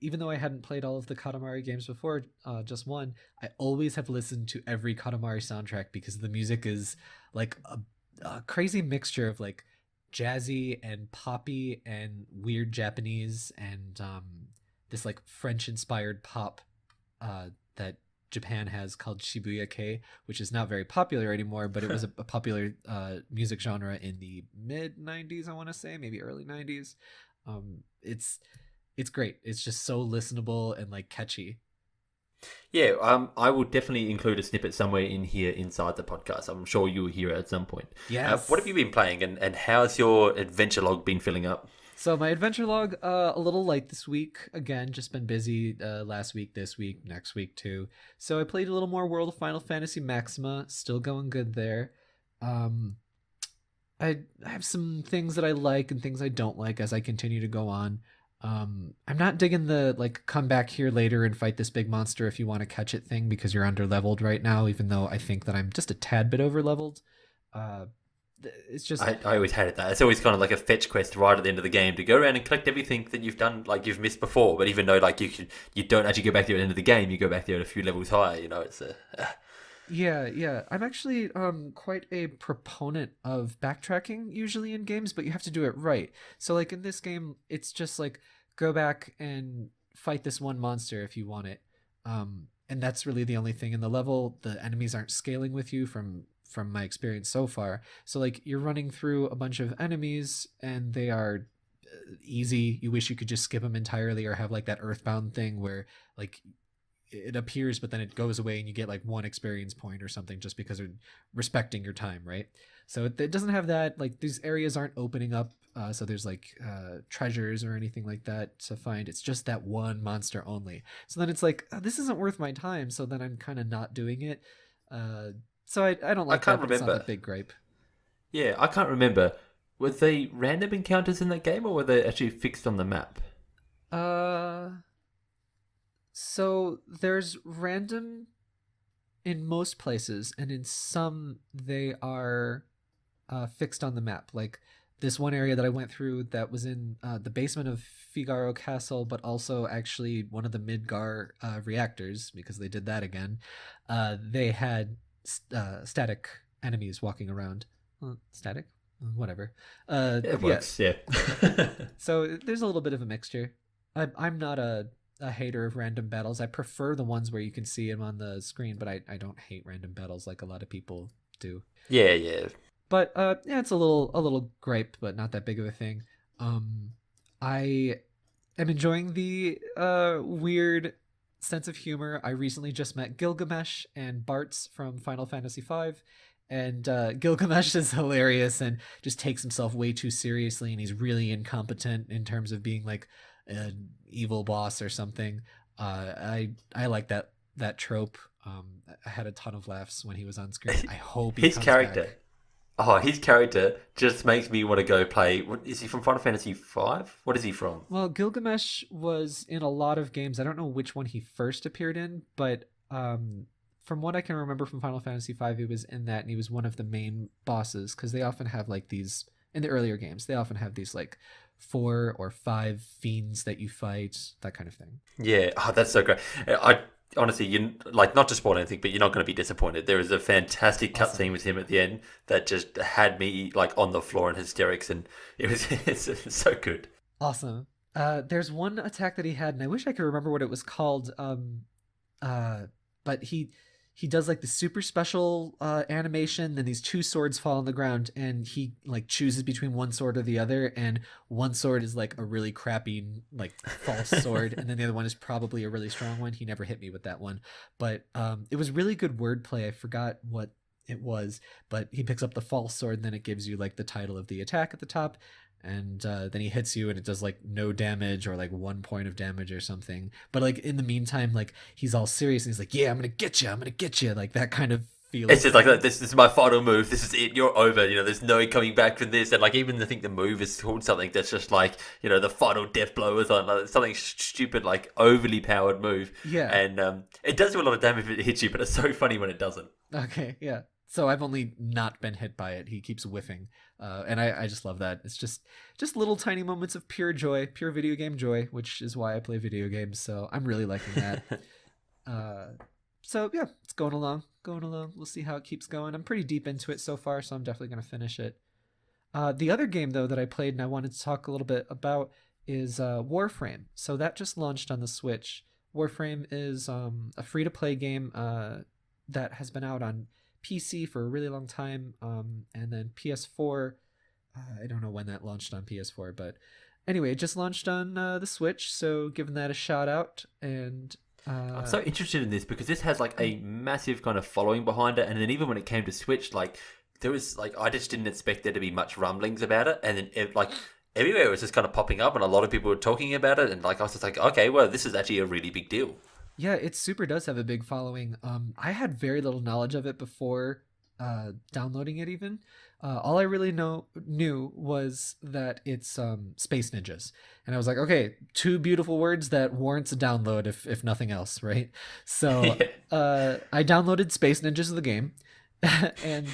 S1: Even though I hadn't played all of the Katamari games before, just one, I always have listened to every Katamari soundtrack because the music is like a crazy mixture of like jazzy and poppy and weird Japanese and this like French inspired pop that Japan has called Shibuya Kei, which is not very popular anymore, but it was a popular music genre in the mid 90s, I want to say, maybe early 90s. It's great. It's just so listenable and like catchy.
S2: Yeah, I will definitely include a snippet somewhere in here inside the podcast. I'm sure you'll hear it at some point.
S1: Yes.
S2: What have you been playing, and how's your adventure log been filling up?
S1: So my adventure log, a little light this week. Again, just been busy last week, this week, next week too. So I played a little more World of Final Fantasy Maxima. Still going good there. I have some things that I like and things I don't like as I continue to go on. I'm not digging the like come back here later and fight this big monster if you want to catch it thing because you're under leveled right now, even though I think that I'm just a tad bit over leveled. Uh, it's just
S2: I always hated that. It's always kind of like a fetch quest right at the end of the game to go around and collect everything that you've done, like you've missed before. But even though like you don't actually go back there at the end of the game, you go back there at a few levels higher. You know, it's a
S1: yeah. I'm actually quite a proponent of backtracking usually in games, but you have to do it right. So like in this game, it's just like go back and fight this one monster if you want it. And that's really the only thing in the level. The enemies aren't scaling with you from my experience so far. So like you're running through a bunch of enemies and they are easy. You wish you could just skip them entirely or have like that Earthbound thing where like it appears but then it goes away and you get like one experience point or something just because they're respecting your time, right? So it doesn't have that. Like these areas aren't opening up, so there's like treasures or anything like that to find. It's just that one monster only. So then it's like, oh, this isn't worth my time, so then I'm kind of not doing it. So I don't
S2: I
S1: like
S2: can't
S1: that, but it's not
S2: remember.
S1: that big gripe.
S2: Yeah, I can't remember. Were they random encounters in that game, or were they actually fixed on the map?
S1: uh so there's random in most places, and in some they are fixed on the map. Like this one area that I went through that was in the basement of Figaro Castle, but also actually one of the Midgar reactors because they did that again. They had static enemies walking around. Static, whatever.
S2: Yeah, it
S1: Yeah.
S2: works. Yeah.
S1: So there's a little bit of a mixture. I'm not a hater of random battles. I prefer the ones where you can see them on the screen, but I don't hate random battles like a lot of people do.
S2: Yeah, yeah.
S1: But yeah, it's a little gripe, but not that big of a thing. Um, I am enjoying the weird sense of humor. I recently just met Gilgamesh and Bartz from Final Fantasy V, and Gilgamesh is hilarious and just takes himself way too seriously, and he's really incompetent in terms of being like an evil boss or something. I like that trope. I had a ton of laughs when he was on screen. I hope he
S2: His
S1: comes
S2: character.
S1: back.
S2: Oh, his character just makes me want to go play. What, is he from Final Fantasy V? What is he from?
S1: Well, Gilgamesh was in a lot of games. I don't know which one he first appeared in, but from what I can remember from Final Fantasy V, he was in that, and he was one of the main bosses because they often have like these in the earlier games. They often have these like 4 or 5 fiends that you fight, that kind of thing.
S2: Yeah, oh, that's so great. I honestly, you like not to spoil anything, but you're not going to be disappointed. There is a fantastic
S1: Awesome.
S2: cutscene with him at the end that just had me like on the floor in hysterics, and it was it's so good.
S1: Awesome. There's one attack that he had, and I wish I could remember what it was called. Uh, but he does like the super special animation. Then these 2 swords fall on the ground, and he like chooses between one sword or the other. And one sword is like a really crappy like false sword, and then the other one is probably a really strong one. He never hit me with that one, but it was really good wordplay. I forgot what it was, but he picks up the false sword, and then it gives you like the title of the attack at the top, and then he hits you and it does like no damage or like 1 point of damage or something. But like in the meantime, like he's all serious and he's like, yeah, I'm gonna get you, like that kind of
S2: It's
S1: feeling.
S2: just like this is my final move. This is it. You're over. You know, there's no coming back from this. And like even I think the move is called something that's just like the final death blow or something. Like, something stupid like overly powered move.
S1: Yeah.
S2: And it does do a lot of damage if it hits you, but it's so funny when it doesn't.
S1: Okay, yeah. So I've only not been hit by it. He keeps whiffing, and I just love that. It's just little tiny moments of pure joy, pure video game joy, which is why I play video games. So I'm really liking that. Uh, so yeah, it's going along, going along. We'll see how it keeps going. I'm pretty deep into it so far, so I'm definitely gonna finish it. The other game though that I played and I wanted to talk a little bit about is Warframe. So that just launched on the Switch. Warframe is a free to play game that has been out on PC for a really long time, and then PS4. I don't know when that launched on PS4, but anyway, it just launched on the Switch. So giving that a shout out, and
S2: I'm so interested in this because this has like a massive kind of following behind it, and then even when it came to Switch, like there was like I just didn't expect there to be much rumblings about it, and then like everywhere it was just kind of popping up, and a lot of people were talking about it, and like I was just like, okay, well, this is actually a really big deal.
S1: yeah, it super does have a big following. I had very little knowledge of it before downloading it even. All I really knew was that it's space ninjas, and I was like, okay, two beautiful words that warrants a download if nothing else, right? So
S2: Yeah.
S1: I downloaded Space Ninjas the game, and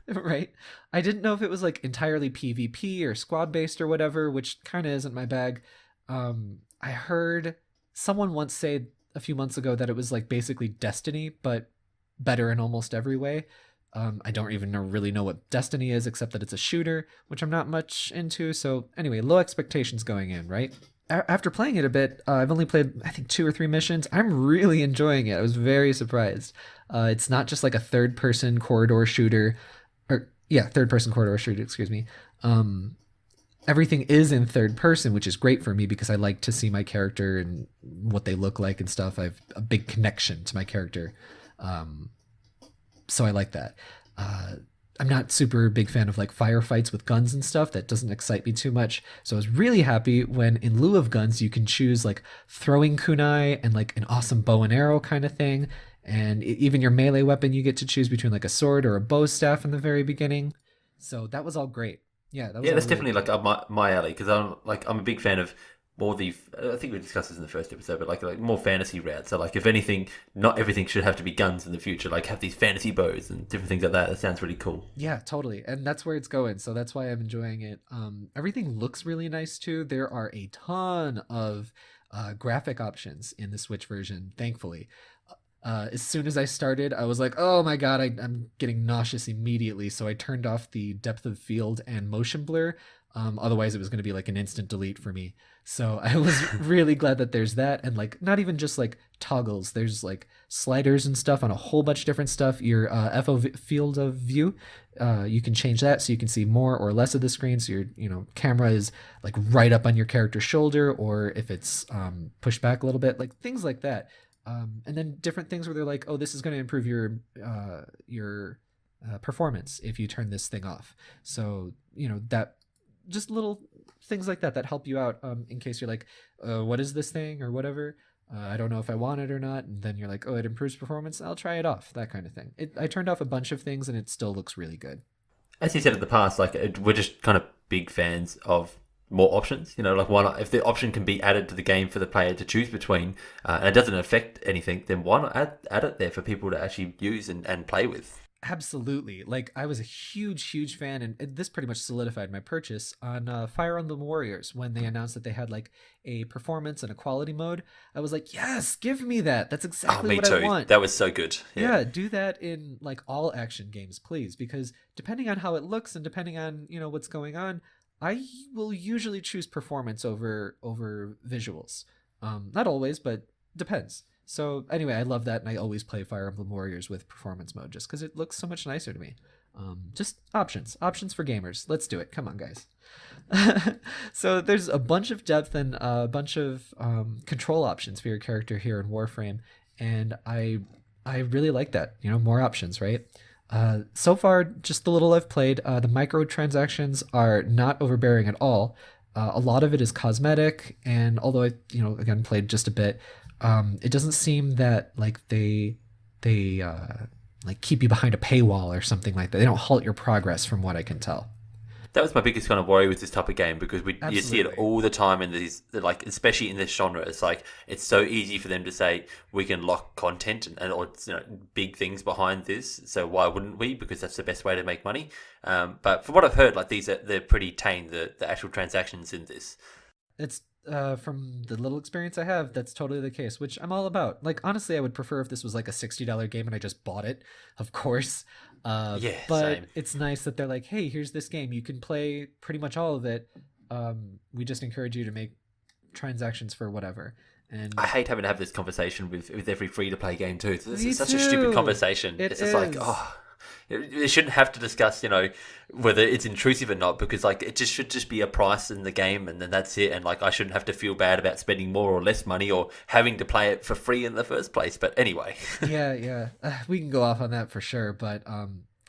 S1: right, I didn't know if it was like entirely PvP or squad based or whatever, which kind of isn't my bag. I heard someone once say a few months ago that it was like basically Destiny, but better in almost every way. I don't even really know what Destiny is, except that it's a shooter, which I'm not much into. So anyway, low expectations going in, right? After playing it a bit, I've only played I think 2 or 3 missions. I'm really enjoying it. I was very surprised. It's not just like a third-person corridor shooter, or yeah, third-person corridor shooter. Excuse me. Um, Everything is in third person, which is great for me because I like to see my character and what they look like and stuff. I have a big connection to my character. Um, so I like that. Uh, I'm not super big fan of like firefights with guns and stuff. That doesn't excite me too much. So I was really happy when, in lieu of guns, you can choose like throwing kunai and like an awesome bow and arrow kind of thing. And even your melee weapon, you get to choose between like a sword or a bow staff in the very beginning. So that was all great. Yeah, that was
S2: Yeah,
S1: all
S2: that's
S1: really
S2: definitely
S1: cool.
S2: like up my alley because I'm a big fan of more the I think we discussed this in the first episode, but like more fantasy routes. So like if anything, not everything should have to be guns in the future. Like have these fantasy bows and different things like that. That sounds really cool.
S1: Yeah, totally. And that's where it's going. So that's why I'm enjoying it. Everything looks really nice too. There are a ton of graphic options in the Switch version, thankfully. As soon as I started, I was like, oh my God, I'm getting nauseous immediately. So I turned off the depth of field and motion blur. Otherwise, it was going to be like an instant delete for me. So I was really glad that there's that. And like, not even just like toggles, there's like sliders and stuff on a whole bunch of different stuff. Your field of view, you can change that so you can see more or less of the screen. So your camera is like right up on your character's shoulder, or if it's pushed back a little bit, like things like that. And then different things where they're like, oh, this is going to improve your performance if you turn this thing off. So that just little things like that that help you out in case you're like, what is this thing or whatever. I don't know if I want it or not. And then you're like, oh, it improves performance. I'll try it off. That kind of thing. I turned off a bunch of things and it still looks really good.
S2: As you said in the past, like we're just kind of big fans of more options. Like why not? If the option can be added to the game for the player to choose between, and it doesn't affect anything, then why not add it there for people to actually use and play with?
S1: Absolutely. Like I was a huge fan, and this pretty much solidified my purchase on Fire Emblem Warriors when they announced that they had like a performance and a quality mode. I was like, yes, give me that. That's
S2: Oh,
S1: exactly
S2: me
S1: what I
S2: too.
S1: want.
S2: That was so good. Yeah.
S1: Yeah, do that in like all action games, please, because depending on how it looks and depending on what's going on, I will usually choose performance over visuals. Not always, but depends. So anyway, I love that, and I always play Fire Emblem Warriors with performance mode just because it looks so much nicer to me. Just options for gamers. Let's do it. Come on, guys. So there's a bunch of depth and a bunch of control options for your character here in Warframe, and I really like that. More options, right? So far, just the little I've played, the microtransactions are not overbearing at all. A lot of it is cosmetic, and although I, again, played just a bit, it doesn't seem that like they like keep you behind a paywall or something like that. They don't halt your progress, from what I can tell.
S2: That was my biggest kind of worry with this type of game because you see it
S1: Absolutely.
S2: all the time in these, like especially in this genre. It's like it's so easy for them to say we can lock content or big things behind this. So why wouldn't we? Because that's the best way to make money. But from what I've heard, like they're pretty tame. The actual transactions in this.
S1: It's from the little experience I have, that's totally the case, which I'm all about. Like honestly, I would prefer if this was like a $60 game and I just bought it, of course.
S2: Yeah,
S1: But
S2: same.
S1: it's nice that they're like, hey, here's this game. You can play pretty much all of it. We just encourage you to make transactions for whatever.
S2: I
S1: And
S2: hate having to have this conversation with every free to play game too. This
S1: me
S2: is such a stupid
S1: too.
S2: conversation.
S1: It
S2: It's just like,
S1: is.
S2: oh, they shouldn't have to discuss, whether it's intrusive or not, because like it just should just be a price in the game, and then that's it. And like I shouldn't have to feel bad about spending more or less money or having to play it for free in the first place. But anyway,
S1: Yeah, yeah. We can go off on that for sure, but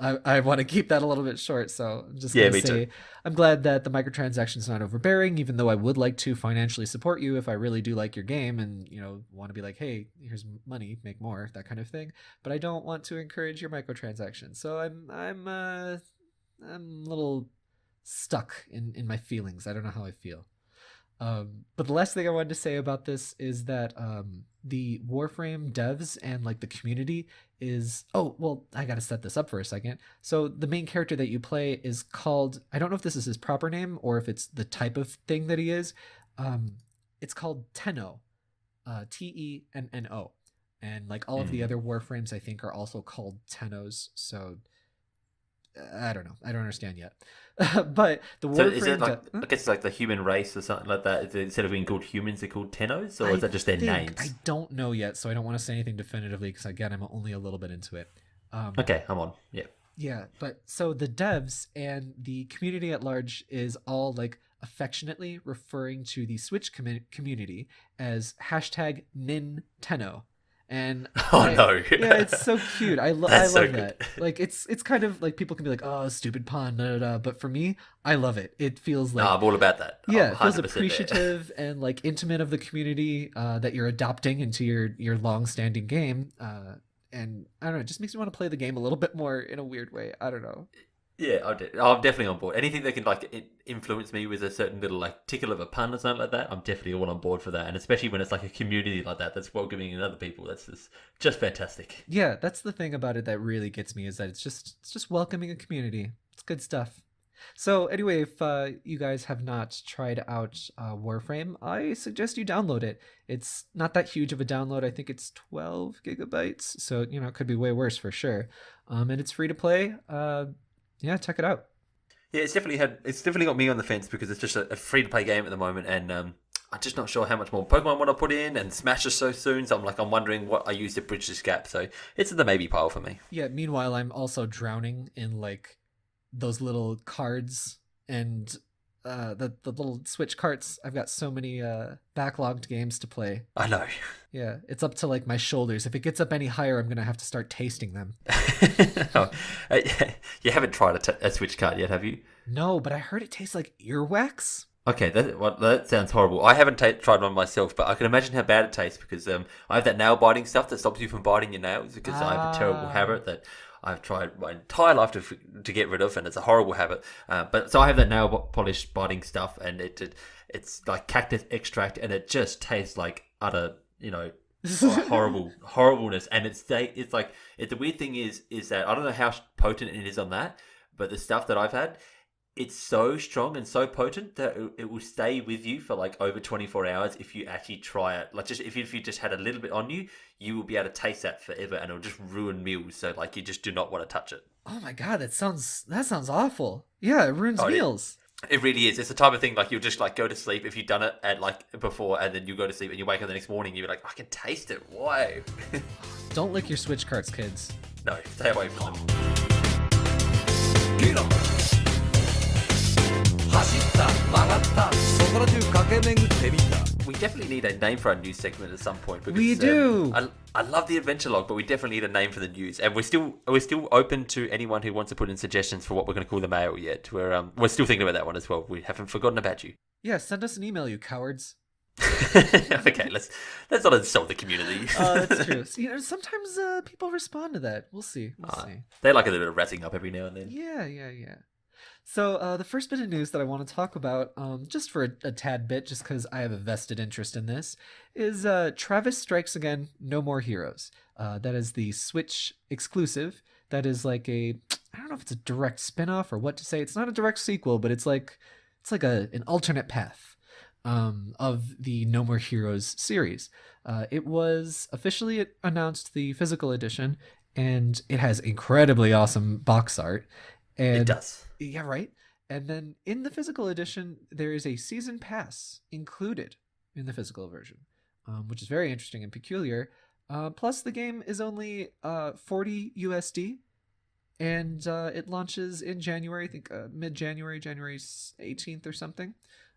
S1: I want to keep that a little bit short. So I'm just
S2: yeah,
S1: gonna
S2: me too.
S1: say I'm glad that the microtransactions not overbearing, even though I would like to financially support you if I really do like your game and want to be like, hey, here's money, make more, that kind of thing. But I don't want to encourage your microtransactions. So I'm I'm a little stuck in my feelings. I don't know how I feel. But the last thing I wanted to say about this is that the Warframe devs and like the community is, oh well, I gotta set this up for a second. So the main character that you play is called, I don't know if this is his proper name or if it's the type of thing that he is. It's called Tenno, Tenno, and like all of the other Warframes I think are also called Tennos. So I don't know. I don't understand yet. But the Warframe.
S2: So is it like, I guess it's like the human race or something like that? Instead of being called humans, they're called Tennos? Or is that just their names?
S1: I don't know yet, so I don't want to say anything definitively because, again, I'm only a little bit into it.
S2: Okay, I'm on. Yeah.
S1: Yeah, but so the devs and the community at large is all like affectionately referring to the Switch community as hashtag Nintendo. And
S2: no.
S1: Yeah, it's so cute. I love
S2: so
S1: that. Like it's kind of like people can be like, oh, stupid pun, da, da, da. But for me, I love it. It feels like,
S2: no, I'm all about that.
S1: Yeah, it feels appreciative and like intimate of the community that you're adopting into your long-standing game. And I don't know, it just makes me want to play the game a little bit more in a weird way. I don't know.
S2: Yeah, I'm definitely on board. Anything that can like influence me with a certain little like tickle of a pun or something like that, I'm definitely all on board for that. And especially when it's like a community like that that's welcoming in other people, that's just fantastic.
S1: Yeah, that's the thing about it that really gets me is that it's just welcoming a community. It's good stuff. So anyway, if you guys have not tried out Warframe, I suggest you download it. It's not that huge of a download. I think it's 12 gigabytes, so it could be way worse for sure. And it's free to play. Yeah, check it out.
S2: Yeah, it's definitely got me on the fence because it's just a free to play game at the moment, and I'm just not sure how much more Pokemon want to put in, and Smash is so soon, so I'm wondering what I use to bridge this gap. So it's in the maybe pile for me.
S1: Yeah. Meanwhile, I'm also drowning in like those little cards and the little Switch carts. I've got so many backlogged games to play.
S2: I know.
S1: Yeah, it's up to like my shoulders. If it gets up any higher, I'm gonna have to start tasting them.
S2: You haven't tried a Switch card yet, have you?
S1: No, but I heard it tastes like earwax.
S2: Okay, that sounds horrible. I haven't tried one myself, but I can imagine how bad it tastes because I have that nail biting stuff that stops you from biting your nails because I have a terrible habit that I've tried my entire life to get rid of, and it's a horrible habit. But so I have that nail polish biting stuff, and it's like cactus extract, and it just tastes like utter, horribleness. And it's like the weird thing is that I don't know how potent it is on that, but the stuff that I've had, it's so strong and so potent that it will stay with you for like over 24 hours if you actually try it. Like just if you just had a little bit on you, you will be able to taste that forever, and it'll just ruin meals. So like you just do not want to touch it.
S1: Oh my god, that sounds awful. Yeah, it ruins meals.
S2: It really is. It's the type of thing like you'll just like go to sleep if you've done it at like before, and then you go to sleep and you wake up the next morning, you're like, I can taste it. Why?
S1: Don't lick your Switch carts, kids.
S2: No, stay away from them.
S3: Get 'em! 走った曲がったそこら中駆け巡ってみた
S2: We definitely need a name for our news segment at some point. Because,
S1: we do.
S2: I love the adventure log, but we definitely need a name for the news, and we're still open to anyone who wants to put in suggestions for what we're going to call the mail yet. We're still thinking about that one as well. We haven't forgotten about you.
S1: Yeah, send us an email, you cowards.
S2: Okay, let's not insult the community.
S1: That's true. Sometimes people respond to that. We'll see. We'll see.
S2: They like a little bit of razzing up every now and then.
S1: Yeah. So the first bit of news that I want to talk about, just for a tad bit, just because I have a vested interest in this, is Travis Strikes Again, No More Heroes. That is the Switch exclusive. That is like I don't know if it's a direct spin-off or what to say. It's not a direct sequel, but it's like an alternate path of the No More Heroes series. It was officially announced, the physical edition, and it has incredibly awesome box art. And
S2: it does.
S1: Yeah, right. And then in the physical edition, there is a season pass included in the physical version, which is very interesting and peculiar. Plus, the game is only $40 USD, and it launches in January. I think mid-January, January 18th or something,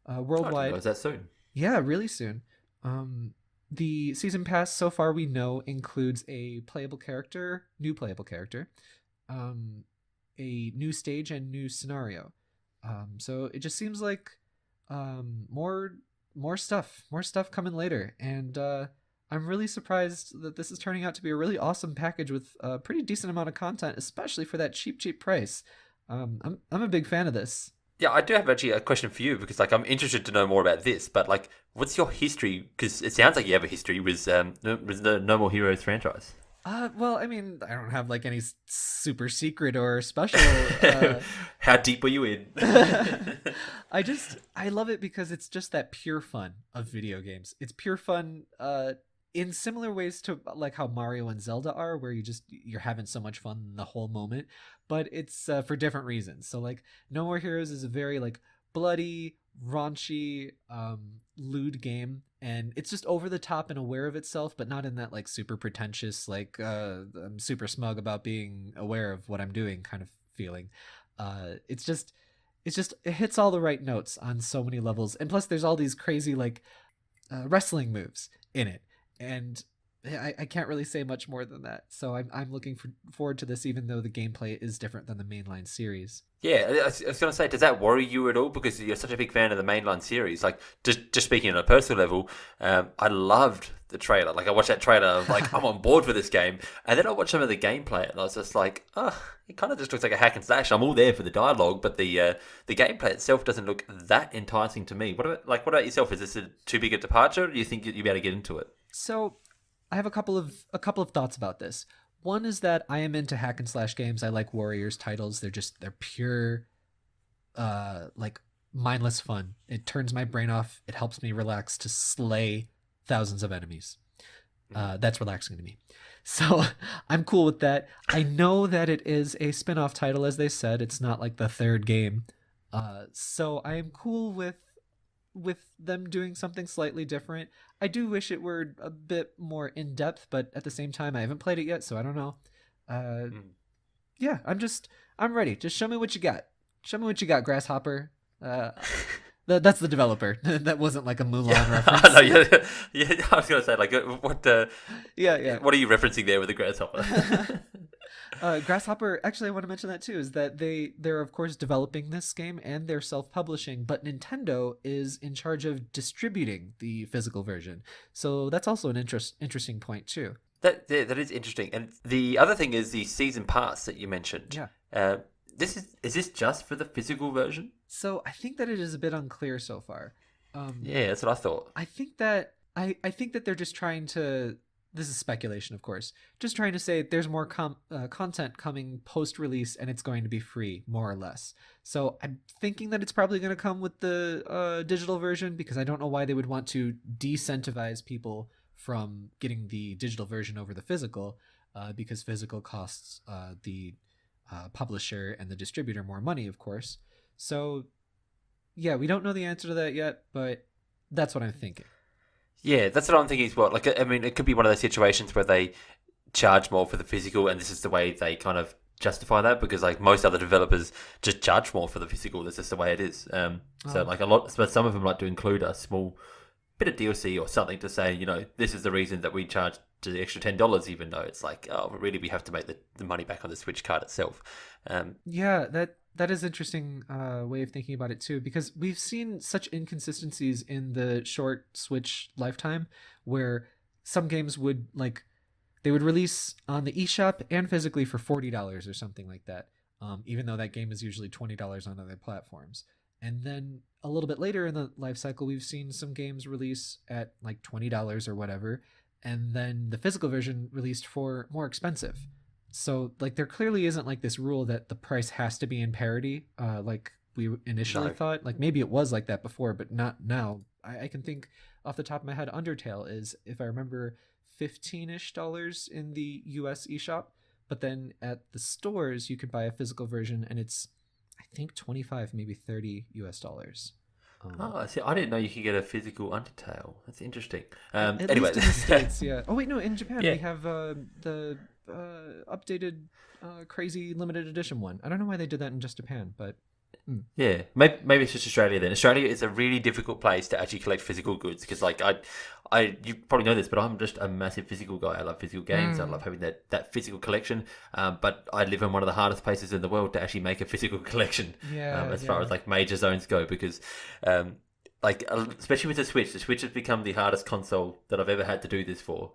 S1: worldwide.
S2: Oh, is that soon?
S1: Yeah, really soon. The season pass, so far we know, includes a new playable character, a new stage and new scenario. So it just seems like more stuff coming later, and I'm really surprised that this is turning out to be a really awesome package with a pretty decent amount of content, especially for that cheap price. I'm a big fan of this.
S2: Yeah, I do have actually a question for you because, like, I'm interested to know more about this. But, like, what's your history? Because it sounds like you have a history with the No More Heroes franchise.
S1: Well, I mean, I don't have like any super secret or special.
S2: How deep were you in?
S1: I love it because it's just that pure fun of video games. It's pure fun, in similar ways to like how Mario and Zelda are, where you're having so much fun the whole moment, but it's for different reasons. So like, No More Heroes is a very like bloody, raunchy, lewd game, and it's just over the top and aware of itself, but not in that like super pretentious like I'm super smug about being aware of what I'm doing kind of feeling. It's just it hits all the right notes on so many levels, and plus there's all these crazy like wrestling moves in it, and I can't really say much more than that. So I'm looking forward to this, even though the gameplay is different than the mainline series.
S2: Yeah, I was going to say, does that worry you at all? Because you're such a big fan of the mainline series. Like, just speaking on a personal level, I loved the trailer. Like, I watched that trailer, I was like, I'm on board for this game. And then I watched some of the gameplay, and I was just like, oh, it kind of just looks like a hack and slash. I'm all there for the dialogue, but the gameplay itself doesn't look that enticing to me. What about yourself? Is this too big a departure? Or do you think you'll be able to get into it?
S1: So I have a couple of thoughts about this. One is that I am into hack and slash games. I like Warriors titles. They're pure, like mindless fun. It turns my brain off. It helps me relax to slay thousands of enemies. That's relaxing to me. So I'm cool with that. I know that it is a spin-off title, as they said. It's not like the third game. So I am cool with them doing something slightly different. I do wish it were a bit more in depth, but at the same time, I haven't played it yet, so I don't know. Yeah, I'm ready. Just show me what you got. Show me what you got, Grasshopper. That's the developer. That wasn't like a Mulan reference.
S2: No, yeah, I was gonna say, like, what?
S1: Yeah.
S2: What are you referencing there with the grasshopper?
S1: Grasshopper, actually I want to mention that too, is that they're of course developing this game and they're self-publishing, but Nintendo is in charge of distributing the physical version. So that's also an interesting point too.
S2: That is interesting. And the other thing is the season pass that you mentioned.
S1: Yeah.
S2: Is this just for the physical version?
S1: So I think that it is a bit unclear so far.
S2: Yeah, that's what I thought.
S1: I think that they're just trying to. This is speculation, of course. Just trying to say there's more content coming post-release, and it's going to be free, more or less. So I'm thinking that it's probably going to come with the digital version, because I don't know why they would want to decentivize people from getting the digital version over the physical, because physical costs the publisher and the distributor more money, of course. So yeah, we don't know the answer to that yet, but that's what I'm thinking.
S2: Yeah, that's what I'm thinking as well. Like, I mean, it could be one of those situations where they charge more for the physical, and this is the way they kind of justify that, because like most other developers just charge more for the physical. That's just the way it is. Like but some of them like to include a small bit of DLC or something to say, you know, this is the reason that we charge the extra $10, even though it's like, oh, really, we have to make the money back on the Switch card itself.
S1: Yeah, that is interesting way of thinking about it too, because we've seen such inconsistencies in the short Switch lifetime, where some games would release on the eShop and physically for $40 or something like that, even though that game is usually $20 on other platforms. And then a little bit later in the life cycle, we've seen some games release at like $20 or whatever, and then the physical version released for more expensive. So like there clearly isn't like this rule that the price has to be in parity, like we initially thought. Like maybe it was like that before, but not now. I can think off the top of my head, Undertale is, if I remember, $15-ish in the US eShop, but then at the stores you could buy a physical version and it's I think 25, maybe $30.
S2: See, I didn't know you could get a physical Undertale. That's interesting.
S1: At
S2: Anyway,
S1: least in the States, yeah. Oh wait, no, in Japan
S2: Yeah.
S1: we have the updated crazy limited edition one. I don't know why they did that in just Japan, but
S2: yeah, maybe it's just Australia then. Australia is a really difficult place to actually collect physical goods, because like you probably know this, but I'm just a massive physical guy. I love physical games. I love having that physical collection. But I live in one of the hardest places in the world to actually make a physical collection. As far as like major zones go, because especially with the Switch has become the hardest console that I've ever had to do this for.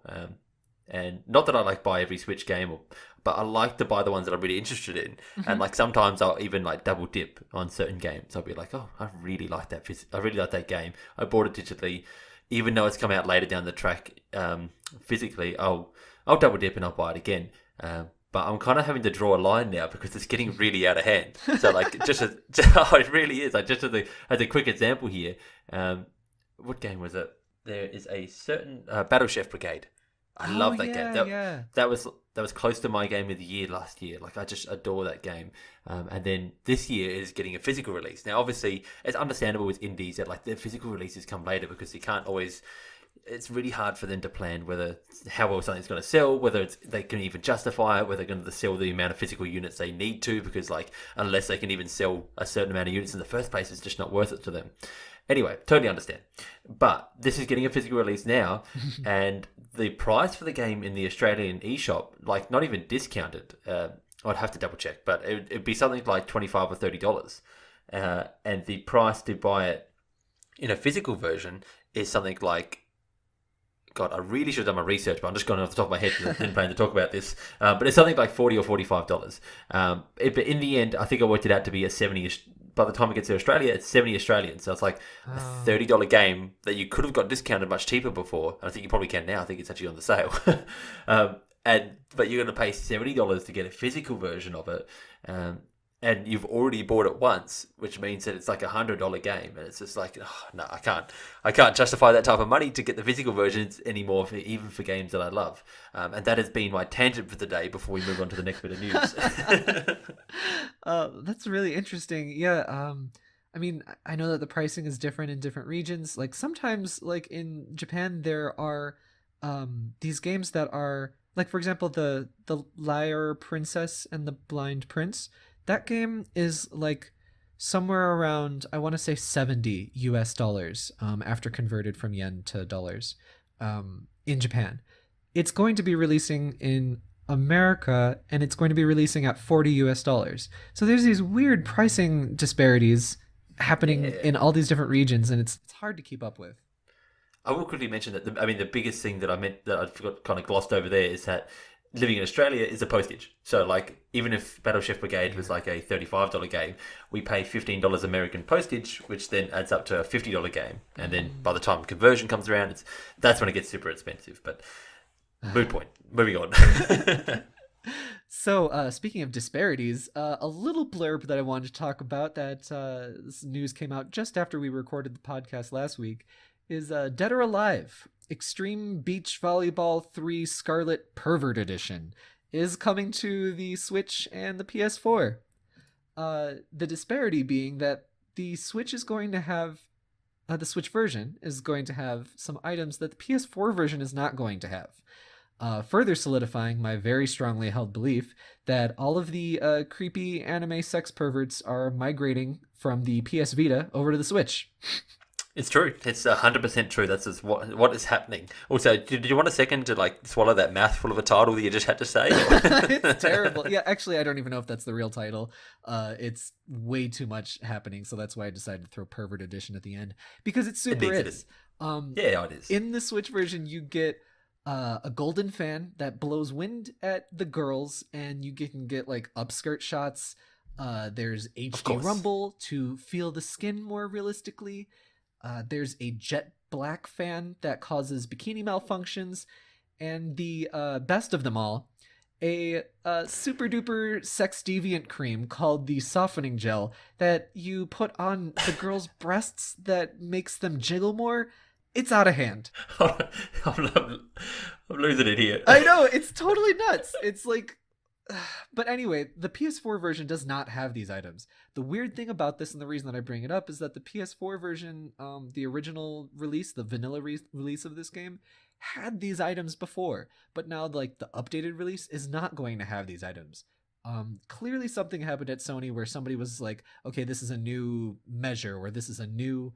S2: And not that I like buy every Switch game, but I like to buy the ones that I'm really interested in. And like sometimes I'll even like double dip on certain games. I'll be like, oh, I really like that. I really like that game. I bought it digitally, even though it's come out later down the track physically. I'll double dip and I'll buy it again. But I'm kind of having to draw a line now because it's getting really out of hand. So like, it really is. Like just as a quick example here, what game was it? There is a certain Battle Chef Brigade. I love that game. That was close to my game of the year last year. Like I just adore that game. And then this year is getting a physical release. Now, obviously, it's understandable with indies that like their physical releases come later because they can't always. It's really hard for them to plan how well something's going to sell, whether they can even justify it, whether they're going to sell the amount of physical units they need to, because like unless they can even sell a certain amount of units in the first place, it's just not worth it to them. Anyway, totally understand. But this is getting a physical release now, and the price for the game in the Australian eShop, like not even discounted, I'd have to double check, but it'd be something like $25 or $30. And the price to buy it in a physical version is something like, God, I really should have done my research, but I'm just going off the top of my head because I didn't plan to talk about this. But it's something like $40 or $45. But in the end, I think I worked it out to be a 70. By the time it gets to Australia, it's 70 Australian. So it's like a $30 game that you could have got discounted much cheaper before. And I think you probably can now. I think it's actually on the sale. But you're going to pay $70 to get a physical version of it. And you've already bought it once, which means that it's like $100 game, and it's just like, oh, no, I can't justify that type of money to get the physical versions anymore, even for games that I love. And that has been my tangent for the day. Before we move on to the next bit of news,
S1: that's really interesting. Yeah, I mean, I know that the pricing is different in different regions. Like sometimes, like in Japan, there are these games that are like, for example, the Liar Princess and the Blind Prince. That game is like somewhere around, I want to say $70 US after converted from yen to dollars in Japan. It's going to be releasing in America, and it's going to be releasing at $40 US. So there's these weird pricing disparities happening in all these different regions, and it's hard to keep up with.
S2: I will quickly mention that the biggest thing that I forgot, kind of glossed over there, is that living in Australia is the postage. So like even if Battle Chef Brigade was like a $35 game, we pay $15 American postage, which then adds up to a $50 game. And then by the time conversion comes around, that's when it gets super expensive. But moot point. Moving on.
S1: So speaking of disparities, a little blurb that I wanted to talk about that this news came out just after we recorded the podcast last week is Dead or Alive, Extreme Beach Volleyball 3 Scarlet Pervert Edition is coming to the Switch and the PS4. The disparity being that the Switch is going to have, the Switch version is going to have some items that the PS4 version is not going to have. Further solidifying my very strongly held belief that all of the creepy anime sex perverts are migrating from the PS Vita over to the Switch.
S2: It's true. It's 100% true. That's just what is happening. Also, did you want a second to like swallow that mouthful of a title that you just had to say?
S1: It's terrible. Yeah, actually, I don't even know if that's the real title. It's way too much happening, so that's why I decided to throw Pervert Edition at the end, because it super is.
S2: Yeah, it is.
S1: In the Switch version, you get a golden fan that blows wind at the girls, and you can get like upskirt shots. There's HD rumble to feel the skin more realistically. There's a jet black fan that causes bikini malfunctions, and the best of them all, a super duper sex deviant cream called the softening gel that you put on the girls' breasts that makes them jiggle more. It's out of hand.
S2: I'm losing it here.
S1: I know, it's totally nuts. It's like, but anyway, the PS4 version does not have these items. The weird thing about this, and the reason that I bring it up, is that the PS4 version, the original release, the vanilla release of this game, had these items before, but now like the updated release is not going to have these items. Clearly something happened at Sony where somebody was like, okay, this is a new measure, or this is a new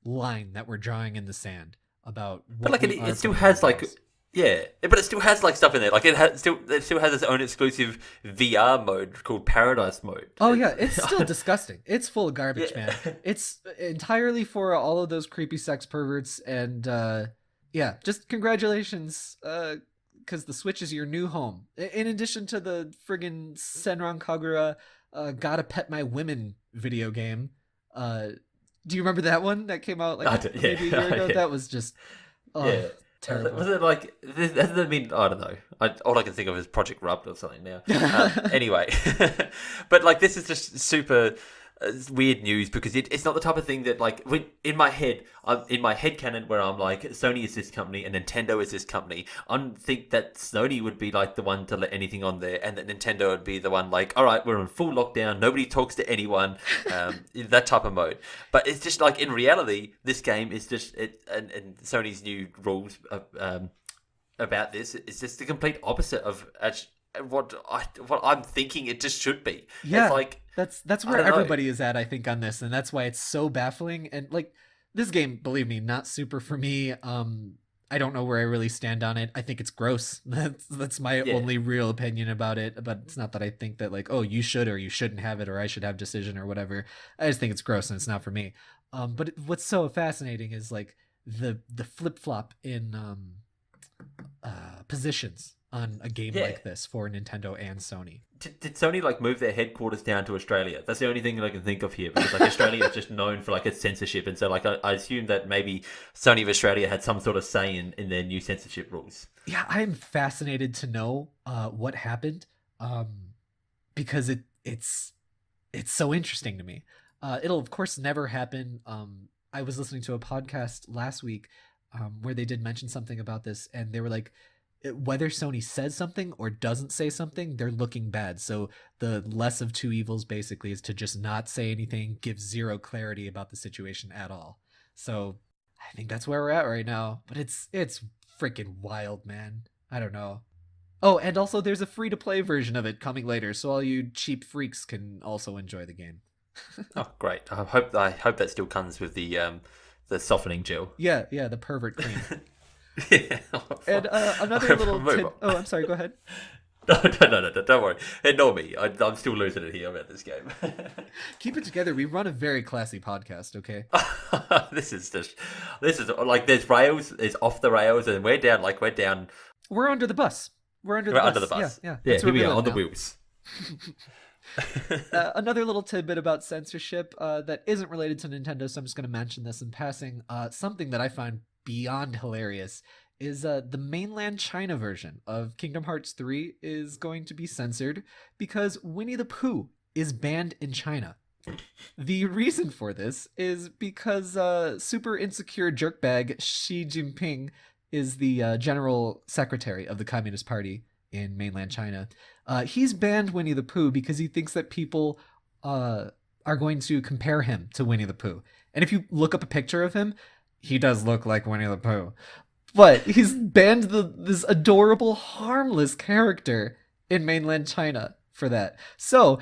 S1: line that we're drawing in the sand about what.
S2: But like it still has like. Yeah, but it still has like stuff in there. Like it still has its own exclusive VR mode called Paradise Mode.
S1: Oh yeah, it's still disgusting. It's full of garbage, man. It's entirely for all of those creepy sex perverts, and Yeah, just congratulations, because the Switch is your new home. In addition to the friggin' Senran Kagura, Gotta Pet My Women video game. Uh, do you remember that one that came out like
S2: Yeah,
S1: maybe a year ago?
S2: yeah,
S1: That was just,
S2: yeah.
S1: terrible.
S2: Was it like? Does that mean? I don't know. All I can think of is Project Rubbed or something now. Anyway, but like this is just super weird news because it's not the type of thing that like in my head, in my head canon where I'm like Sony is this company and Nintendo is this company. I think that Sony would be like the one to let anything on there, and that Nintendo would be the one like, all right, we're in full lockdown, nobody talks to anyone, that type of mode. But it's just like in reality, this game is just and Sony's new rules about this is just the complete opposite of what I'm thinking it just should be.
S1: Yeah,
S2: it's like
S1: that's where everybody is at, I think, on this, and that's why it's so baffling. And like this game, believe me, not super for me. I don't know where I really stand on it. I think it's gross. That's my only real opinion about it. But it's not that I think that like, oh, you should or you shouldn't have it, or I should have decision or whatever. I just think it's gross and it's not for me. But what's so fascinating is like the flip flop in positions on a game like this for Nintendo and Sony.
S2: Did Sony like move their headquarters down to Australia? That's the only thing that I can think of here, because like Australia is just known for like its censorship, and so like I assume that maybe Sony of Australia had some sort of say in their new censorship rules.
S1: Yeah, I'm fascinated to know what happened, because it's so interesting to me. It'll of course never happen. I was listening to a podcast last week where they did mention something about this, and they were like, whether Sony says something or doesn't say something, they're looking bad. So the less of two evils basically is to just not say anything, give zero clarity about the situation at all. So I think that's where we're at right now. But it's freaking wild, man. I don't know. Oh, and also there's a free-to-play version of it coming later, so all you cheap freaks can also enjoy the game.
S2: Oh, great! I hope that still comes with the softening gel.
S1: Yeah, the pervert cream.
S2: Yeah.
S1: And another little oh, I'm sorry, go ahead.
S2: No, don't worry. Ignore me. I'm still losing it here about this game.
S1: Keep it together. We run a very classy podcast, okay?
S2: This is like there's rails, there's off the rails, and we're down.
S1: We're under the bus. We're under the bus. Yeah.
S2: Yeah, here we are on the wheels.
S1: Another little tidbit about censorship that isn't related to Nintendo, so I'm just going to mention this in passing. Something that I find beyond hilarious is the mainland China version of Kingdom Hearts 3 is going to be censored because Winnie the Pooh is banned in China. The reason for this is because super insecure jerkbag Xi Jinping is the general secretary of the Communist Party in mainland China. He's banned Winnie the Pooh because he thinks that people are going to compare him to Winnie the Pooh. And if you look up a picture of him, he does look like Winnie the Pooh. But he's banned this adorable, harmless character in mainland China for that. So,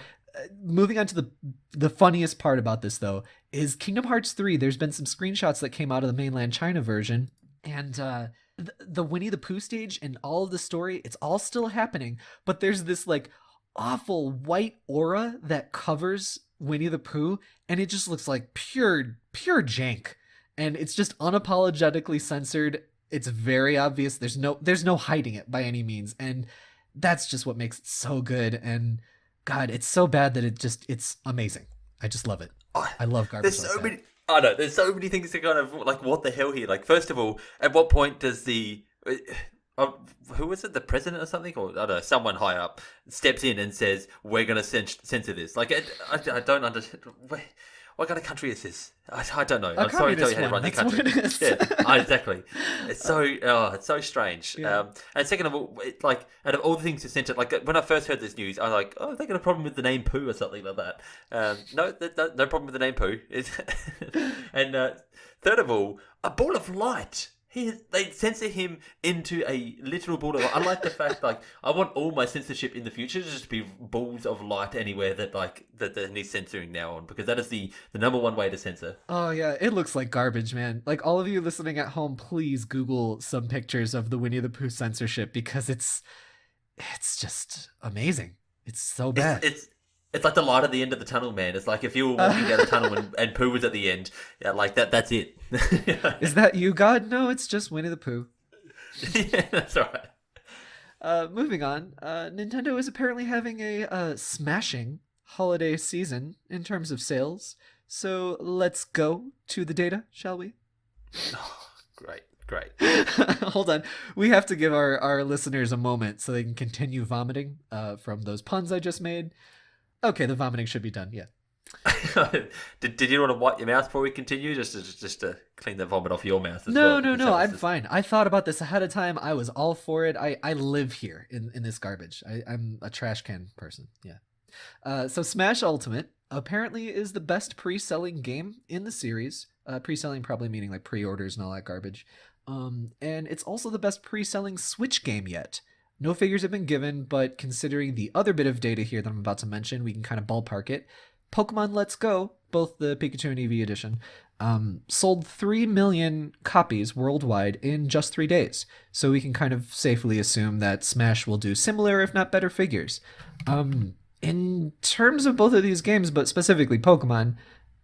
S1: moving on to the funniest part about this, though, is Kingdom Hearts 3. There's been some screenshots that came out of the mainland China version, and the Winnie the Pooh stage and all of the story, it's all still happening, but there's this like awful white aura that covers Winnie the Pooh, and it just looks like pure jank. And it's just unapologetically censored. It's very obvious. There's no hiding it by any means. And that's just what makes it so good. And God, it's so bad that it's amazing. I just love it. I love garbage.
S2: There's so many. I know. There's so many things to kind of like. What the hell here? Like, first of all, at what point does the who was it? The president or something, or I don't know, someone high up steps in and says, "We're going to censor this." Like, I don't understand. What kind of country is this? I don't know. I'm sorry to tell you how to run the country. Yeah, exactly. It's so strange.
S1: Yeah.
S2: And second of all, like out of all the things to censor, like when I first heard this news, I was like, oh, they got a problem with the name Pooh or something like that. No problem with the name Pooh. And third of all, a ball of light. They censor him into a literal ball of light. I like the fact, like, I want all my censorship in the future to just be balls of light anywhere that he's censoring now on, because that is the number one way to censor.
S1: Oh yeah, it looks like garbage, man. Like, all of you listening at home, please Google some pictures of the Winnie the Pooh censorship, because it's just amazing. It's so bad.
S2: It's like the light at the end of the tunnel, man. It's like if you were walking down the tunnel and Pooh was at the end, yeah, like that's it.
S1: Is that you, God? No, it's just Winnie the Pooh.
S2: Yeah, that's right.
S1: Moving on, Nintendo is apparently having a smashing holiday season in terms of sales. So let's go to the data, shall we?
S2: Great, great.
S1: Hold on. We have to give our listeners a moment so they can continue vomiting from those puns I just made. Okay, the vomiting should be done, yeah.
S2: Did you want to wipe your mouth before we continue? Just to clean the vomit off your mouth as well?
S1: No, I'm fine. I thought about this ahead of time. I was all for it. I live here in this garbage. I'm a trash can person, yeah. So Smash Ultimate apparently is the best pre-selling game in the series. Pre-selling probably meaning like pre-orders and all that garbage. And it's also the best pre-selling Switch game yet. No figures have been given, but considering the other bit of data here that I'm about to mention, we can kind of ballpark it. Pokemon Let's Go, both the Pikachu and Eevee edition, sold 3 million copies worldwide in just 3 days. So we can kind of safely assume that Smash will do similar, if not better, figures. In terms of both of these games, but specifically Pokemon,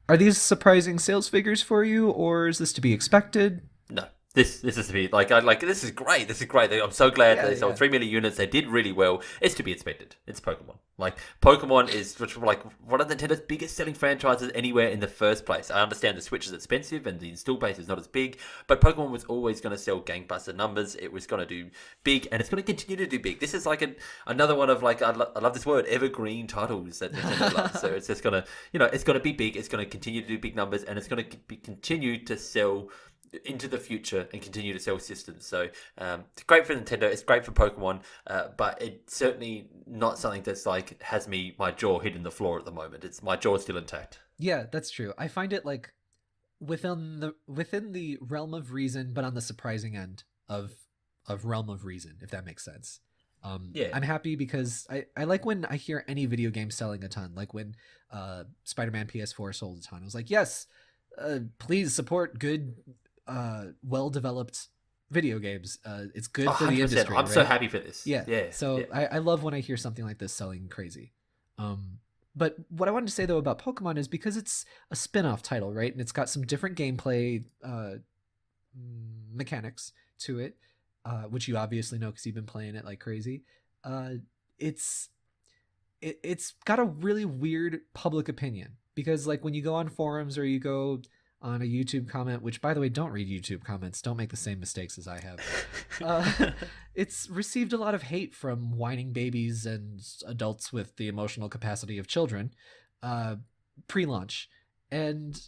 S1: are these surprising sales figures for you, or is this to be expected?
S2: No. This is to be this is great. This is great. I'm so glad they sold 3 million units. They did really well. It's to be expected. It's Pokemon. Like Pokemon is like one of Nintendo's biggest selling franchises anywhere in the first place. I understand the Switch is expensive and the install base is not as big, but Pokemon was always going to sell gangbuster numbers. It was going to do big, and it's going to continue to do big. This is like another one of like I love this word, evergreen titles that Nintendo loves. So it's just gonna it's going to be big. It's going to continue to do big numbers, and it's going to continue to sell into the future and continue to sell systems. So it's great for Nintendo, it's great for Pokemon, but it's certainly not something that's like has my jaw hitting the floor at the moment. It's my jaw's still intact.
S1: Yeah, that's true. I find it like within the realm of reason, but on the surprising end of realm of reason, if that makes sense.
S2: Yeah,
S1: I'm happy because I like when I hear any video game selling a ton, like when Spider-Man PS4 sold a ton. I was like, yes, please support good well-developed video games. It's good for the industry.
S2: I'm so happy for this.
S1: Yeah. So I love when I hear something like this selling crazy. But what I wanted to say though about Pokemon is because it's a spin-off title, right? And it's got some different gameplay mechanics to it, which you obviously know because you've been playing it like crazy. It's got a really weird public opinion because like when you go on forums or you go on a YouTube comment, which by the way, don't read YouTube comments. Don't make the same mistakes as I have. It's received a lot of hate from whining babies and adults with the emotional capacity of children pre-launch. And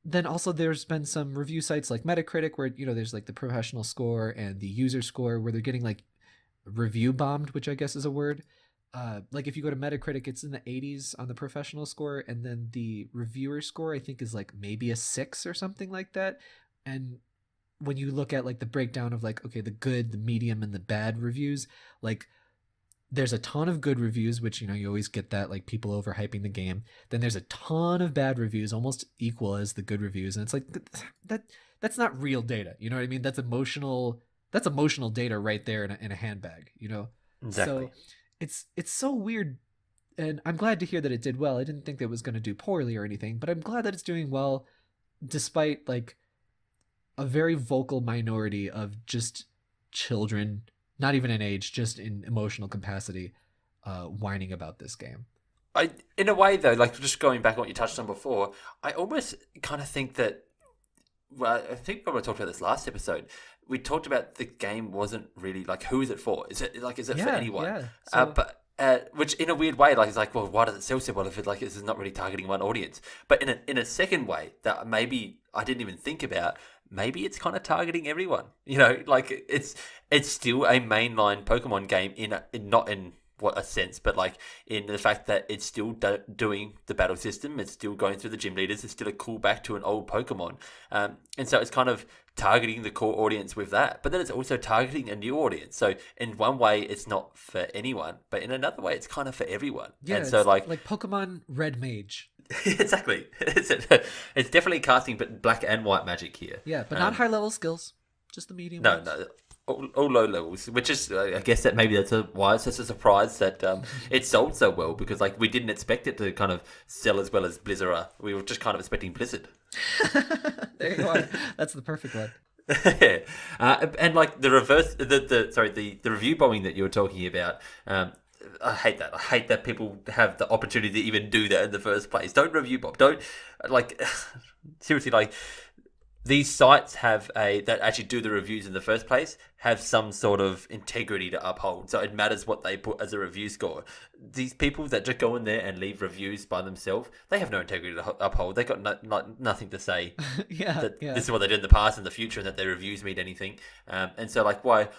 S1: then also there's been some review sites like Metacritic where, there's like the professional score and the user score where they're getting like review bombed, which I guess is a word. Like if you go to Metacritic, it's in the 80s on the professional score, and then the reviewer score I think is like maybe a 6 or something like that. And when you look at like the breakdown of like, okay, the good, the medium, and the bad reviews, like there's a ton of good reviews, which you always get that, like people overhyping the game. Then there's a ton of bad reviews, almost equal as the good reviews, and it's like that's not real data. You know what I mean? That's emotional data right there in a handbag.
S2: Exactly.
S1: So it's so weird, and I'm glad to hear that it did well. I didn't think that it was going to do poorly or anything, but I'm glad that it's doing well despite like a very vocal minority of just children, not even in age, just in emotional capacity, whining about this game.
S2: In a way though, like just going back on what you touched on before, I almost kind of think that, well, I think when we talked about this last episode, we talked about the game wasn't really like, who is it for? Is it for anyone?
S1: Yeah. So...
S2: which in a weird way, like, it's like, well, why does it sell so well if it like this is not really targeting one audience? But in a second way that maybe I didn't even think about, maybe it's kind of targeting everyone. Like it's still a mainline Pokemon game not in what a sense, but like in the fact that it's still doing the battle system, it's still going through the gym leaders, it's still a callback to an old Pokemon, and so it's kind of targeting the core audience with that, but then it's also targeting a new audience. So in one way it's not for anyone, but in another way it's kind of for everyone.
S1: Yeah,
S2: and so like
S1: Pokemon Red Mage.
S2: Exactly. It's definitely casting but black and white magic here.
S1: Yeah, but not high level skills, just the medium
S2: no
S1: ones.
S2: no all low levels, which is I guess that maybe why it's just a surprise that it sold so well, because like we didn't expect it to kind of sell as well as Blizzard. We were just kind of expecting Blizzard.
S1: There you are. That's the perfect one.
S2: Yeah. And like the reverse, the review bombing that you were talking about. I hate that. I hate that people have the opportunity to even do that in the first place. Don't review bomb. Don't like seriously like. These sites that actually do the reviews in the first place have some sort of integrity to uphold. So it matters what they put as a review score. These people that just go in there and leave reviews by themselves, they have no integrity to uphold. They got nothing to say.
S1: Yeah.
S2: This is what they did in the past and the future, and that their reviews mean anything. And so like why?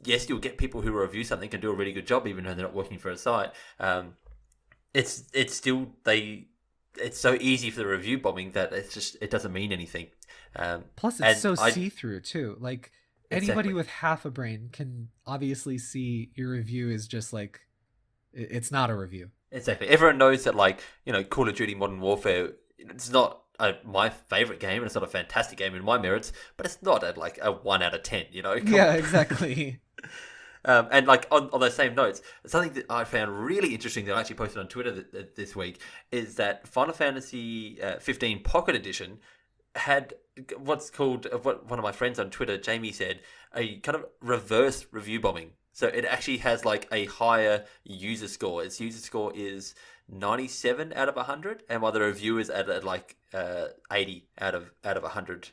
S2: Yes, you'll get people who review something and do a really good job, even though they're not working for a site. It's still It's so easy for the review bombing that it doesn't mean anything.
S1: Plus, it's so see-through too. Like anybody
S2: Exactly.
S1: with half a brain can obviously see your review is just like it's not a review.
S2: Exactly. Everyone knows that, like, Call of Duty Modern Warfare, it's not my favorite game, and it's not a fantastic game in my merits, but it's not at like a 1 out of 10. Come
S1: Yeah,
S2: on.
S1: exactly.
S2: And like on those same notes, something that I found really interesting that I actually posted on Twitter this week is that Final Fantasy 15 Pocket Edition had what's called, what one of my friends on Twitter, Jamie, said, a kind of reverse review bombing. So it actually has like a higher user score. Its user score is 97 out of 100, and while the review is at like 80 out of 100.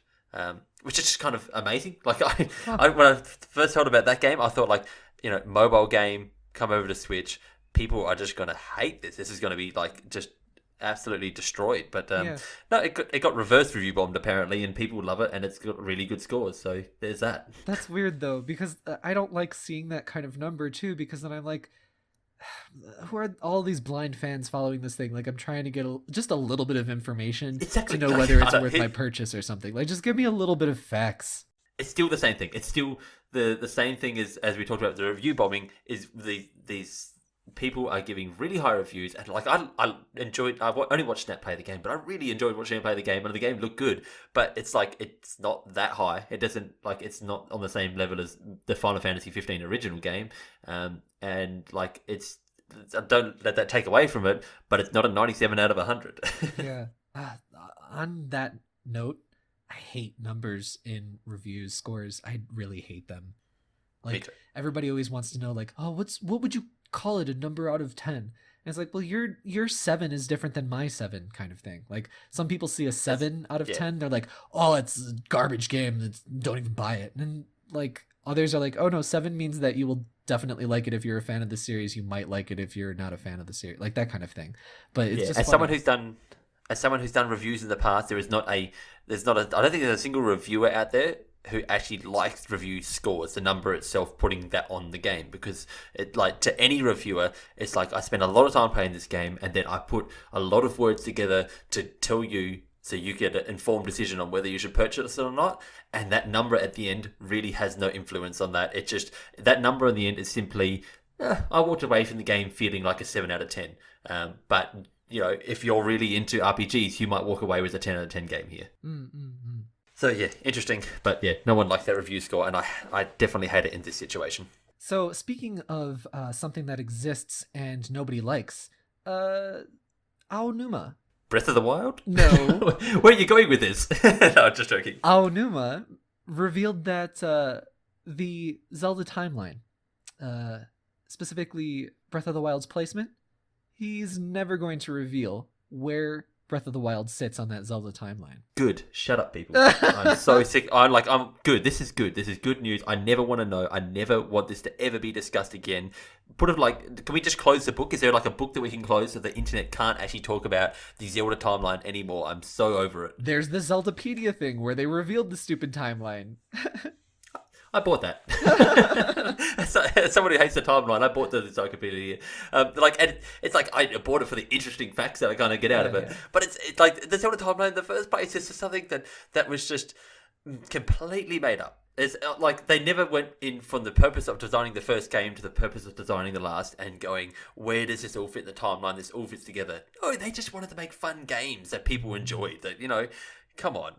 S2: Which is just kind of amazing. Like when I first heard about that game, I thought like, mobile game, come over to Switch, people are just going to hate this. This is going to be like just absolutely destroyed. But no, it got reverse review bombed apparently, and people love it, and it's got really good scores. So there's that.
S1: That's weird though, because I don't like seeing that kind of number too, because then I'm like, who are all these blind fans following this thing? Like, I'm trying to get just a little bit of information
S2: Exactly.
S1: to know whether it's worth my purchase or something. Like, just give me a little bit of facts.
S2: It's still the same thing. It's still the same thing as we talked about the review bombing. Is these people are giving really high reviews, and like I enjoyed. I've only watched Nat play the game, but I really enjoyed watching him play the game, and the game looked good. But it's like it's not that high. It doesn't like it's not on the same level as the Final Fantasy 15 original game. And like don't let that take away from it, but it's not a 97 out of 100.
S1: Yeah. On that note, I hate numbers in reviews, scores. I really hate them. Like, everybody always wants to know, like, oh, what would you call it, a number out of 10? And it's like, well, your 7 is different than my 7, kind of thing. Like, some people see a 7 out of 10, they're like, oh, it's a garbage game, don't even buy it. And then, like, others are like, oh no, 7 means that you will definitely like it if you're a fan of the series. You might like it if you're not a fan of the series, like that kind of thing. But it's just
S2: as someone who's done reviews in the past, I don't think there's a single reviewer out there who actually likes review scores, the number itself, putting that on the game, because it, like, to any reviewer, it's like, I spend a lot of time playing this game, and then I put a lot of words together to tell you, so you get an informed decision on whether you should purchase it or not. And that number at the end really has no influence on that. It just, that number in the end is simply, I walked away from the game feeling like a 7 out of 10. But, if you're really into RPGs, you might walk away with a 10 out of 10 game here. So yeah, interesting. But yeah, no one likes that review score, and I definitely hate it in this situation.
S1: So speaking of something that exists and nobody likes, Aonuma.
S2: Breath of the Wild?
S1: No.
S2: Where are you going with this? No, just joking.
S1: Aonuma revealed that the Zelda timeline, specifically Breath of the Wild's placement, he's never going to reveal where Breath of the Wild sits on that Zelda timeline.
S2: Good. Shut up, people. I'm so sick. I'm good. This is good. This is good news. I never want to know. I never want this to ever be discussed again. Can we just close the book? Is there like a book that we can close so the internet can't actually talk about the Zelda timeline anymore? I'm so over it.
S1: There's the Zeldapedia thing where they revealed the stupid timeline.
S2: I bought that. As someone who hates the timeline, I bought the encyclopedia. And it's like I bought it for the interesting facts that I kind of get out of it. Yeah. But it's like the Zelda timeline in the first place is just something that was just completely made up. It's like they never went in from the purpose of designing the first game to the purpose of designing the last and going, where does this all fit in the timeline? This all fits together. No, they just wanted to make fun games that people enjoyed. That come on,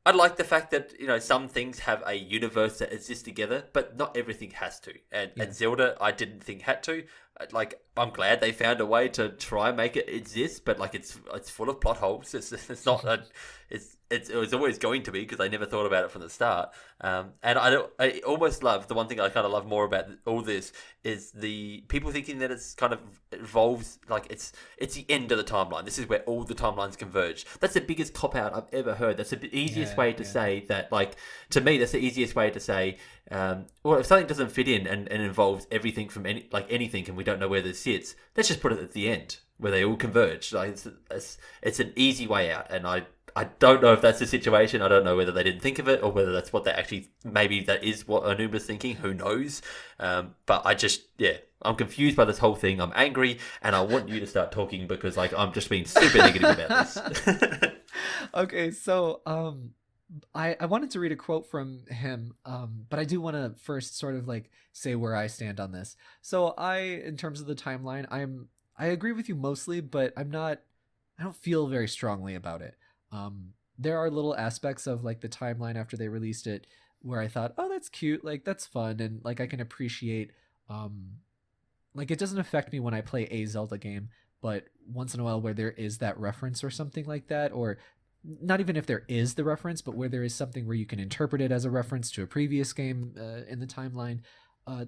S2: I like the fact that, some things have a universe that exists together, but not everything has to. And Zelda, I didn't think had to. Like, I'm glad they found a way to try and make it exist, but like it's full of plot holes. It's not it was always going to be, because I never thought about it from the start. And I almost love, the one thing I kind of love more about all this is the people thinking that it's kind of involves, like it's the end of the timeline. This is where all the timelines converge. That's the biggest cop out I've ever heard. That's the easiest way to say that. Like, to me, that's the easiest way to say, well, if something doesn't fit in and involves everything from anything, and we don't know where this sits, let's just put it at the end where they all converge. Like, it's an easy way out, and I don't know if that's the situation. I don't know whether they didn't think of it, or whether that's what they actually, maybe that is what Onuma's thinking. Who knows? But I'm confused by this whole thing. I'm angry, and I want you to start talking, because like I'm just being super negative about this.
S1: Okay, so I wanted to read a quote from him, but I do want to first sort of like say where I stand on this. So in terms of the timeline, I agree with you mostly, but I don't feel very strongly about it. There are little aspects of like the timeline after they released it where I thought, oh, that's cute, like that's fun, and like I can appreciate, like it doesn't affect me when I play a Zelda game, but once in a while where there is that reference or something like that, or not even if there is the reference, but where there is something where you can interpret it as a reference to a previous game in the timeline,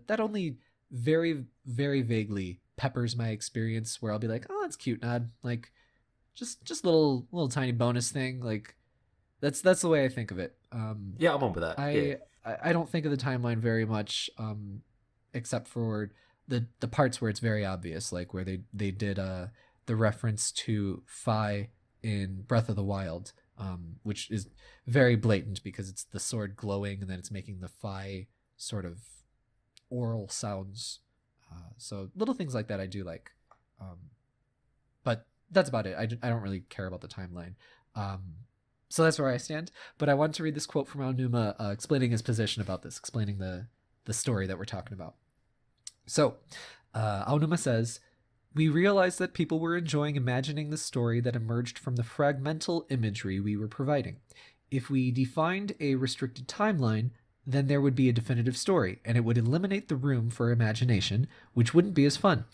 S1: that only very, very vaguely peppers my experience, where I'll be like, oh, that's cute, Nod, like just little tiny bonus thing. Like that's the way I think of it.
S2: Yeah, I'm on with that.
S1: I don't think of the timeline very much, except for the parts where it's very obvious, like where they did the reference to Fi in Breath of the Wild, which is very blatant because it's the sword glowing and then it's making the Fi sort of oral sounds. So little things like that I do like, but that's about it. I don't really care about the timeline. So that's where I stand. But I wanted to read this quote from Aonuma explaining his position about this, explaining the story that we're talking about. So Aonuma says, "We realized that people were enjoying imagining the story that emerged from the fragmental imagery we were providing. If we defined a restricted timeline, then there would be a definitive story, and it would eliminate the room for imagination, which wouldn't be as fun.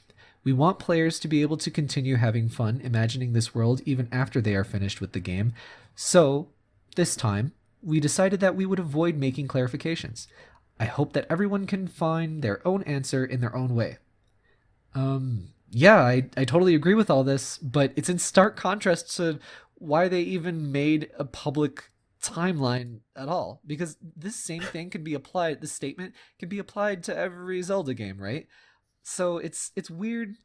S1: We want players to be able to continue having fun imagining this world even after they are finished with the game. So, this time, we decided that we would avoid making clarifications. I hope that everyone can find their own answer in their own way." Yeah, I totally agree with all this, but it's in stark contrast to why they even made a public timeline at all. Because this same thing can be applied, this statement can be applied to every Zelda game, right? So it's weird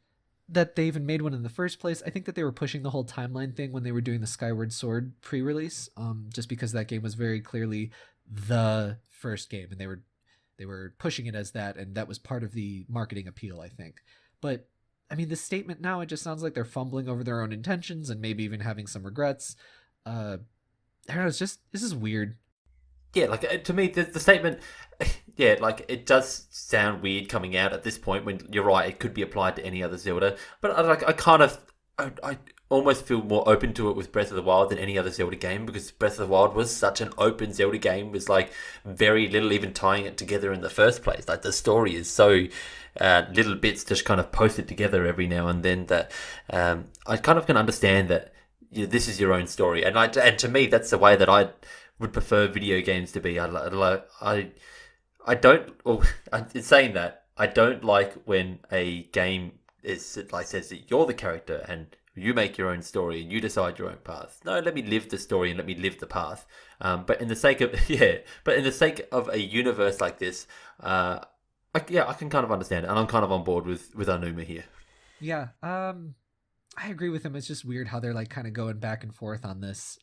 S1: that they even made one in the first place. I think that they were pushing the whole timeline thing when they were doing the Skyward Sword pre-release, just because that game was very clearly the first game, and they were pushing it as that, and that was part of the marketing appeal, I think. But I mean, this statement now, it just sounds like they're fumbling over their own intentions and maybe even having some regrets. I don't know. This is weird.
S2: Yeah, like to me, the statement, yeah, like it does sound weird coming out at this point when you're right, it could be applied to any other Zelda. But I almost feel more open to it with Breath of the Wild than any other Zelda game, because Breath of the Wild was such an open Zelda game, with like very little even tying it together in the first place. Like the story is so little bits just kind of posted together every now and then that I kind of can understand that this is your own story, and to me that's the way that I would prefer video games to be. I don't. Well, in saying that, I don't like when a game is like says that you're the character and you make your own story and you decide your own path. No, let me live the story and let me live the path. But in the sake of a universe like this, I can kind of understand it, and I'm kind of on board with Aonuma here.
S1: Yeah, I agree with him. It's just weird how they're like kind of going back and forth on this.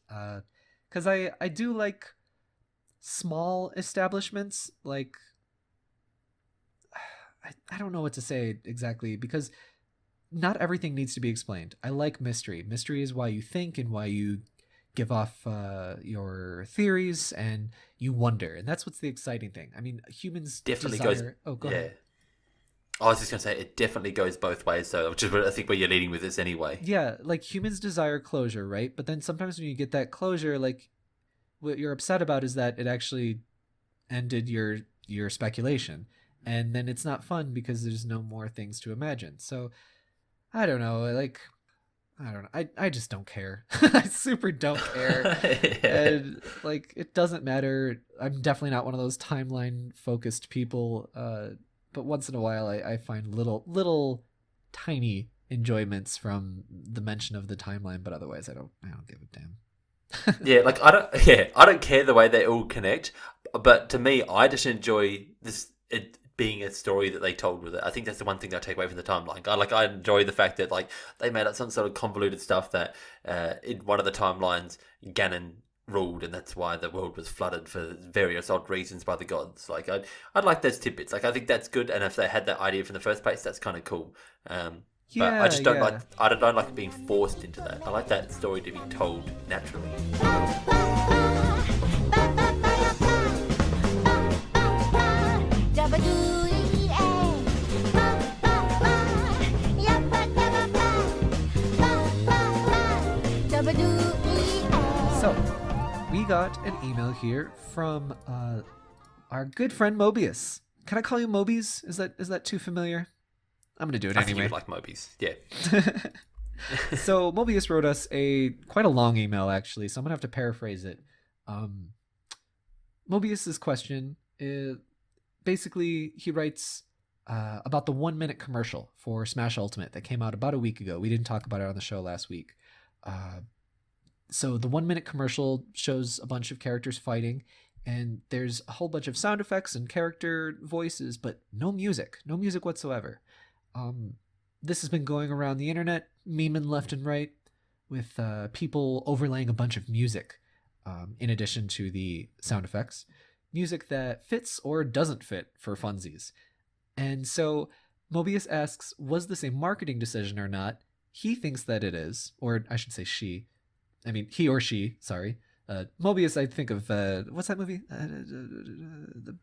S1: Because I do like small establishments. Like, I don't know what to say exactly, because not everything needs to be explained. I like mystery. Mystery is why you think and why you give off your theories and you wonder. And that's what's the exciting thing. I mean, humans
S2: definitely
S1: desire...
S2: goes...
S1: Go ahead.
S2: I was just going to say, it definitely goes both ways, so which is I think where you're leading with this anyway.
S1: Yeah, like humans desire closure, right? But then sometimes when you get that closure, like what you're upset about is that it actually ended your speculation, and then it's not fun because there's no more things to imagine. So I don't know, like I don't know. I just don't care. I super don't care.
S2: Yeah.
S1: And like it doesn't matter. I'm definitely not one of those timeline focused people. But once in a while I find little tiny enjoyments from the mention of the timeline, but otherwise I don't give a damn.
S2: Yeah, like I don't care the way they all connect, but to me, I just enjoy it being a story that they told with it. I think that's the one thing I take away from the timeline. I enjoy the fact that like they made up some sort of convoluted stuff that in one of the timelines Ganon ruled, and that's why the world was flooded for various odd reasons by the gods. Like I'd like those tidbits. Like I think that's good, and if they had that idea from the first place, that's kind of cool. But I just don't like. I don't like being forced into that. I like that story to be told naturally.
S1: So, we got an email here from our good friend Mobius. Can I call you Mobies? Is that too familiar? I'm gonna do it
S2: I
S1: anyway.
S2: think you like Mobies, yeah.
S1: So Mobius wrote us quite a long email actually, so I'm gonna have to paraphrase it. Mobius's question is basically he writes about the 1 minute commercial for Smash Ultimate that came out about a week ago. We didn't talk about it on the show last week. So the 1 minute commercial shows a bunch of characters fighting, and there's a whole bunch of sound effects and character voices, but no music whatsoever. This has been going around the internet, memeing left and right, with people overlaying a bunch of music in addition to the sound effects. Music that fits or doesn't fit for funsies. And so Mobius asks, was this a marketing decision or not? He thinks that it is, or I should say she. I mean, he or she, sorry. Mobius, I think of, what's that movie?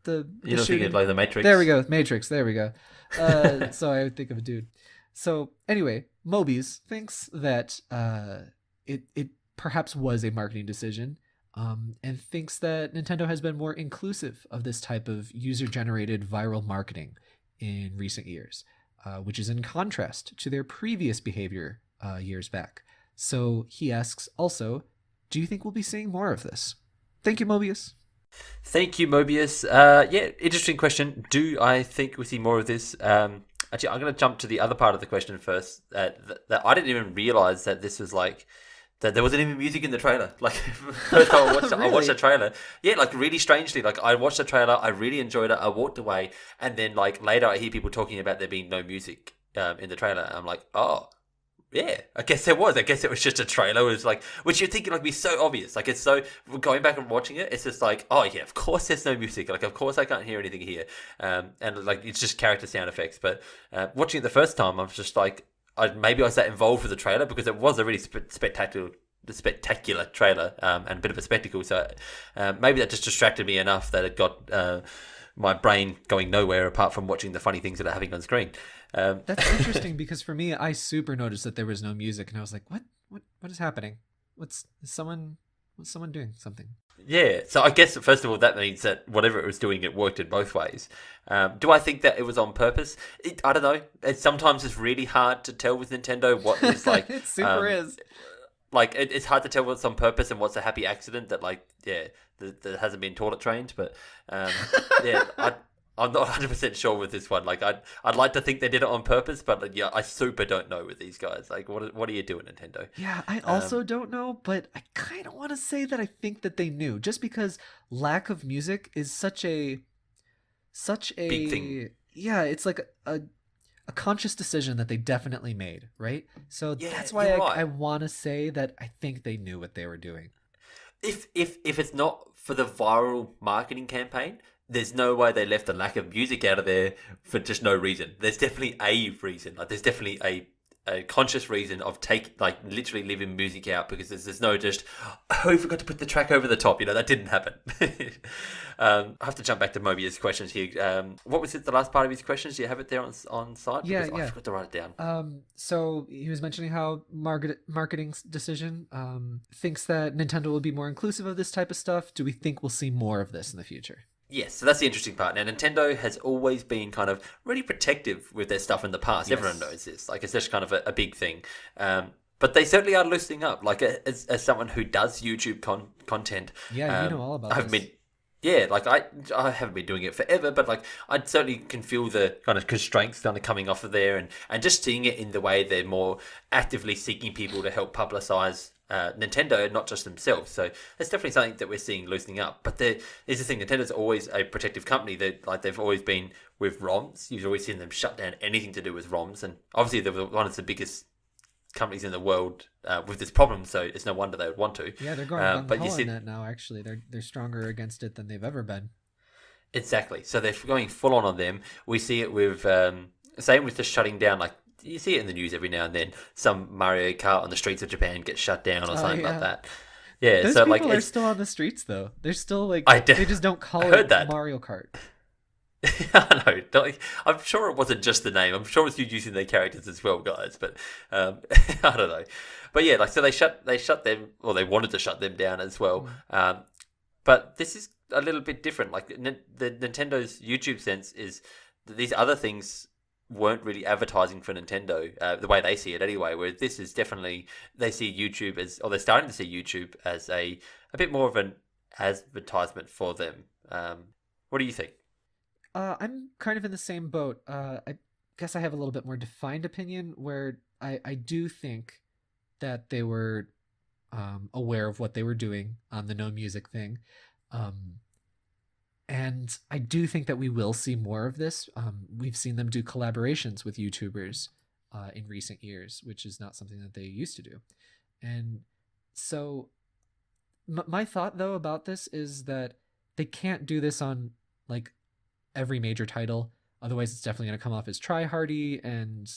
S1: The
S2: You don't think it's like The Matrix?
S1: There we go, Matrix, there we go. So I would think of a dude. So anyway, Mobius thinks that it perhaps was a marketing decision, and thinks that Nintendo has been more inclusive of this type of user-generated viral marketing in recent years, which is in contrast to their previous behavior years back. So he asks also, do you think we'll be seeing more of this? Thank you, Mobius.
S2: Thank you, Mobius. Yeah, interesting question. Do I think we'll see more of this? Actually, I'm going to jump to the other part of the question first. That I didn't even realize that this was like that there wasn't even music in the trailer. Like first time I watched it,
S1: Really?
S2: I watched the trailer. Yeah, like really strangely. Like I watched the trailer, I really enjoyed it. I walked away, and then like later I hear people talking about there being no music in the trailer. I'm like, oh. Yeah, I guess there was. I guess it was just a trailer. It was like, which you'd think it would be so obvious. Like, it's so, going back and watching it, it's just like, oh yeah, of course there's no music. Like, of course I can't hear anything here. And like, it's just character sound effects. But watching it the first time, I was just like, maybe I was that involved with the trailer because it was a really spectacular trailer and a bit of a spectacle. So maybe that just distracted me enough that it got my brain going nowhere apart from watching the funny things that are happening on screen.
S1: That's interesting because for me, I super noticed that there was no music, and I was like, "What is happening? What's someone doing something?"
S2: Yeah, so I guess first of all that means that whatever it was doing, it worked in both ways. Do I think that it was on purpose? I don't know. Sometimes it's really hard to tell with Nintendo what is like.
S1: It super is.
S2: Like it's hard to tell what's on purpose and what's a happy accident that like that hasn't been toilet trained. But yeah, I'm not 100% sure with this one. Like, I'd like to think they did it on purpose, but yeah, I super don't know with these guys. Like, what are you doing, Nintendo?
S1: Yeah, I also don't know, but I kind of want to say that I think that they knew, just because lack of music is such a
S2: big thing.
S1: Yeah, it's like a conscious decision that they definitely made, right? So
S2: Yeah,
S1: that's why
S2: you're right.
S1: I want to say that I think they knew what they were doing.
S2: If it's not for the viral marketing campaign, there's no way they left the lack of music out of there for just no reason. There's definitely a reason. Like, there's definitely a conscious reason of literally leaving music out, because there's no just, oh, we forgot to put the track over the top. That didn't happen. I have to jump back to Mobius' questions here. What was it, the last part of his questions? Do you have it there on site?
S1: Yeah,
S2: because I forgot to write it down.
S1: So he was mentioning how marketing's decision thinks that Nintendo will be more inclusive of this type of stuff. Do we think we'll see more of this in the future?
S2: Yes, so that's the interesting part. Now, Nintendo has always been kind of really protective with their stuff in the past. Yes. Everyone knows this. It's just kind of a big thing. But they certainly are loosening up. As someone who does YouTube content...
S1: Yeah, you know all about this.
S2: I haven't been doing it forever, but I certainly can feel the kind of constraints kind of coming off of there, and just seeing it in the way they're more actively seeking people to help publicize Nintendo, not just themselves. So that's definitely something that we're seeing loosening up. But there's the thing: Nintendo's always a protective company. They've always been with ROMs. You've always seen them shut down anything to do with ROMs, and obviously they're one of the biggest companies in the world with this problem. So it's no wonder they would want to.
S1: Yeah, they're going gung-ho on that now. Actually, they're stronger against it than they've ever been.
S2: Exactly. So they're going full on them. We see it with same with just shutting down. You see it in the news every now and then. Some Mario Kart on the streets of Japan gets shut down or something like that. Yeah,
S1: those
S2: so
S1: people are still on the streets though. They're still they just don't call it Mario Kart.
S2: I know. I'm sure it wasn't just the name. I'm sure it's you using their characters as well, guys. But I don't know. But yeah, so they shut them, or they wanted to shut them down as well. But this is a little bit different. The Nintendo's YouTube sense is that these other things weren't really advertising for Nintendo, the way they see it anyway, where this is definitely, they see YouTube as, or they're starting to see YouTube as a bit more of an advertisement for them. What do you think?
S1: I'm kind of in the same boat. I guess I have a little bit more defined opinion, where I do think that they were aware of what they were doing on the no music thing. And I do think that we will see more of this. We've seen them do collaborations with YouTubers in recent years, which is not something that they used to do. And so my thought, though, about this is that they can't do this on every major title. Otherwise, it's definitely going to come off as try-hardy and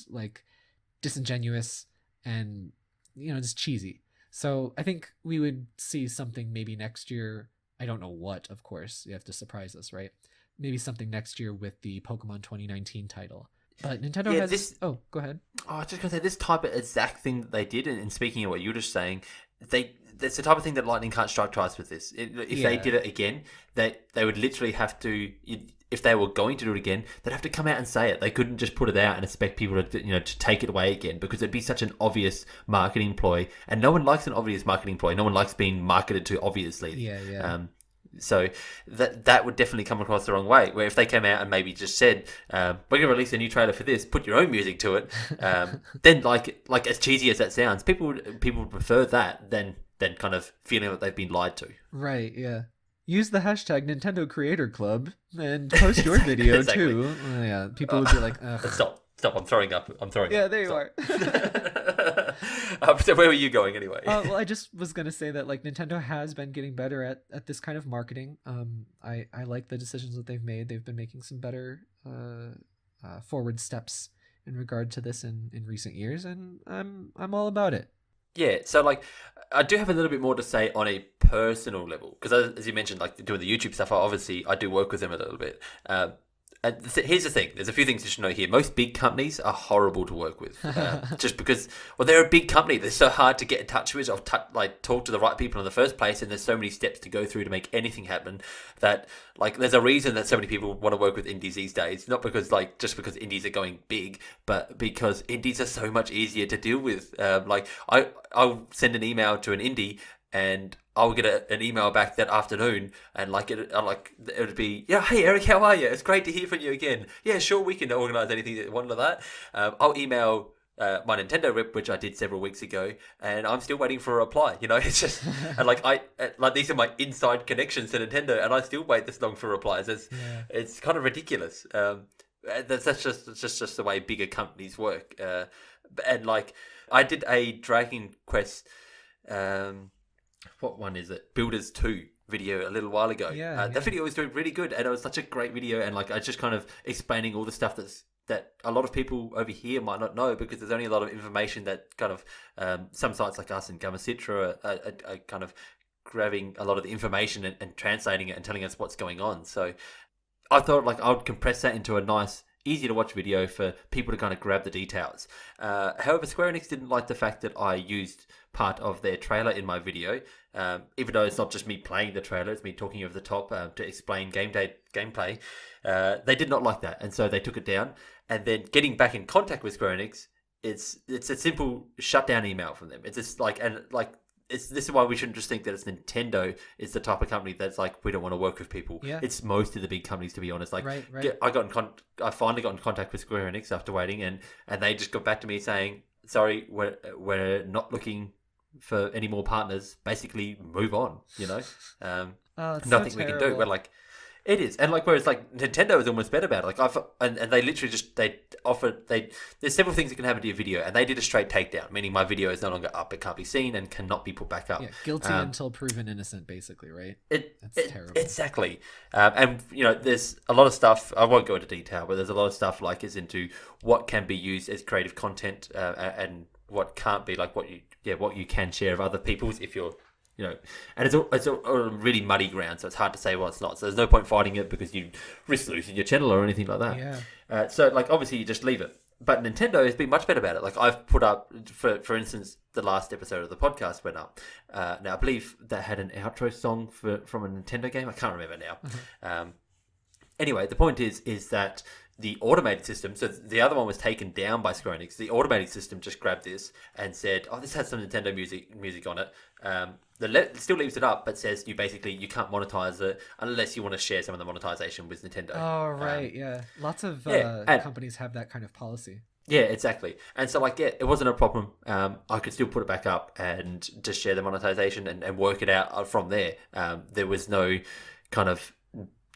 S1: disingenuous and, just cheesy. So I think we would see something maybe next year. I don't know what, of course. You have to surprise us, right? Maybe something next year with the Pokemon 2019 title. But Nintendo has... Oh, go ahead.
S2: Oh, I was just going to say, this type of exact thing that they did, and speaking of what you were just saying, that's the type of thing that Lightning can't strike twice with this. If they did it again, they would literally have to... If they were going to do it again, they'd have to come out and say it. They couldn't just put it out and expect people to take it away again, because it'd be such an obvious marketing ploy, and no one likes an obvious marketing ploy. No one likes being marketed to obviously.
S1: Yeah.
S2: So that would definitely come across the wrong way. Where if they came out and maybe just said, "We're going to release a new trailer for this. Put your own music to it," then as cheesy as that sounds, people would prefer that than kind of feeling that they've been lied to.
S1: Right. Yeah. Use the hashtag Nintendo Creator Club and post your video too. Yeah, people would be like, ugh.
S2: Stop, I'm throwing up.
S1: Yeah, there you are.
S2: So where were you going anyway?
S1: Well, I just was going to say that Nintendo has been getting better at this kind of marketing. I like the decisions that they've made. They've been making some better forward steps in regard to this in recent years, and I'm all about it.
S2: Yeah, so I do have a little bit more to say on a personal level, because as you mentioned, doing the YouTube stuff, I do work with them a little bit. And here's the thing: there's a few things you should know here. Most big companies are horrible to work with, just because, they're a big company. They're so hard to get in touch with, or talk to the right people in the first place, and there's so many steps to go through to make anything happen. That there's a reason that so many people want to work with indies these days. Not because just because indies are going big, but because indies are so much easier to deal with. I'll send an email to an indie, and I'll get an email back that afternoon, and it would be, yeah, hey Eric, how are you? It's great to hear from you again. Yeah, sure, we can organise anything that you want like that. I'll email my Nintendo rep, which I did several weeks ago, and I'm still waiting for a reply. It's just and these are my inside connections to Nintendo, and I still wait this long for replies. It's kind of ridiculous. That's just the way bigger companies work. And I did a Dragon Quest. What one is it? Builders 2 video a little while ago. That video was doing really good, and it was such a great video, and I just kind of explaining all the stuff that's that a lot of people over here might not know, because there's only a lot of information that kind of some sites like us and Gamacitra are kind of grabbing a lot of the information and translating it and telling us what's going on. So I thought like I would compress that into a nice, easy to watch video for people to kind of grab the details. However, Square Enix didn't like the fact that I used part of their trailer in my video, even though it's not just me playing the trailer, it's me talking over the top to explain gameplay. They did not like that, and so they took it down. And then getting back in contact with Square Enix, it's a simple shutdown email from them. It's just like, and like, this is why we shouldn't just think that it's Nintendo is the type of company that's like, we don't want to work with people.
S1: Yeah.
S2: It's most of the big companies, to be honest. Like,
S1: Right.
S2: I finally got in contact with Square Enix after waiting, and they just got back to me saying, sorry, we're not looking for any more partners. Basically, move on. You know, nothing we can do. We're like, it is, and like, whereas like Nintendo is almost better about it. Like and they literally just there's several things that can happen to your video, and they did a straight takedown, meaning my video is no longer up, it can't be seen, and cannot be put back up.
S1: Yeah, guilty until proven innocent, basically, right?
S2: That's
S1: terrible.
S2: Exactly. And you know, there's a lot of stuff. I won't go into detail, but there's a lot of stuff like is into what can be used as creative content and what can't be, like what you can share of other people's if you're. You know, and it's a really muddy ground, so it's hard to say what it's not. So there's no point fighting it because you risk losing your channel or anything like that.
S1: Yeah.
S2: So like, obviously you just leave it. But Nintendo has been much better about it. Like, I've put up, for instance, the last episode of the podcast went up. Now I believe that had an outro song from a Nintendo game. I can't remember now. Anyway, the point is that the automated system, so the other one was taken down by Square Enix. The automated system just grabbed this and said, "Oh, this has some Nintendo music on it." It still leaves it up, but says you can't monetize it unless you want to share some of the monetization with Nintendo.
S1: Oh, right, yeah. Lots of companies have that kind of policy.
S2: Yeah, exactly. And so, like, yeah, it wasn't a problem. I could still put it back up and just share the monetization and work it out from there. There was no kind of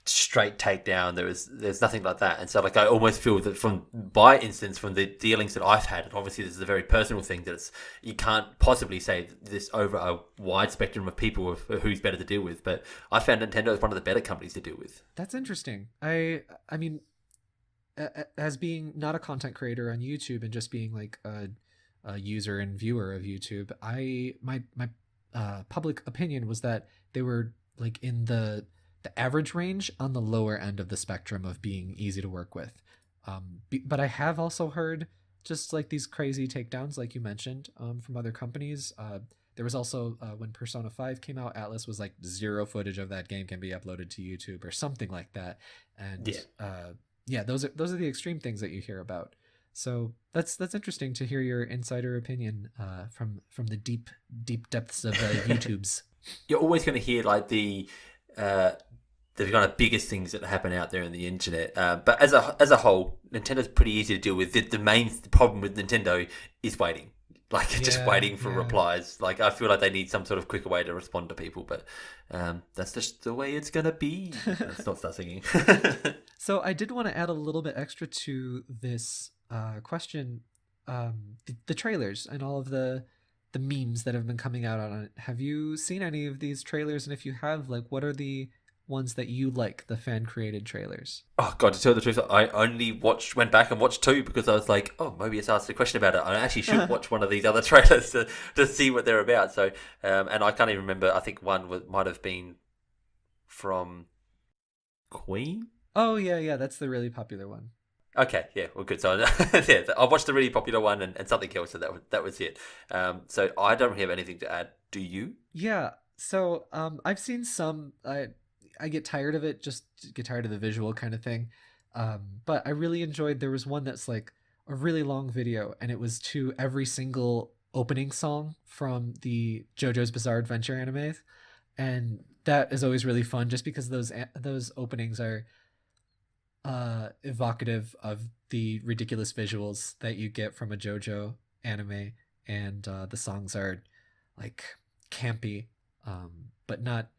S2: straight takedown. There's nothing like that. And so, like, I almost feel that from the dealings that I've had, and obviously this is a very personal thing, that you can't possibly say this over a wide spectrum of people of who's better to deal with. But I found Nintendo is one of the better companies to deal with.
S1: That's interesting. I mean, as being not a content creator on YouTube and just being like a user and viewer of YouTube, my public opinion was that they were like in the average range on the lower end of the spectrum of being easy to work with. But I have also heard just like these crazy takedowns, like you mentioned, from other companies. There was also when Persona 5 came out, Atlas was like 0 footage of that game can be uploaded to YouTube or something like that. And those are the extreme things that you hear about. So that's interesting to hear your insider opinion from the deep depths of YouTube's.
S2: You're always going to hear like the kind of biggest things that happen out there on the internet. But as a whole, Nintendo's pretty easy to deal with. The main problem with Nintendo is waiting. Like, just waiting for replies. Like, I feel like they need some sort of quicker way to respond to people, but that's just the way it's going to be. Let's not start singing.
S1: So I did want to add a little bit extra to this question. The trailers and all of the memes that have been coming out on it. Have you seen any of these trailers? And if you have, like, what are the ones that you like, the fan-created trailers?
S2: Oh god, to tell the truth, I only went back and watched 2 because I was like, oh, Mobius asked a question about it. I actually should watch one of these other trailers to see what they're about. So, and I can't even remember. I think one might have been from Queen.
S1: Oh yeah, that's the really popular one.
S2: Okay, yeah, well, good. So, yeah, I watched the really popular one and something else, so that was it. So I don't have anything to add. Do you?
S1: Yeah. So I've seen some. I get tired of it, just get tired of the visual kind of thing. But I really enjoyed, there was one that's like a really long video, and it was to every single opening song from the JoJo's Bizarre Adventure animes. And that is always really fun, just because those openings are evocative of the ridiculous visuals that you get from a JoJo anime. And the songs are like campy, but not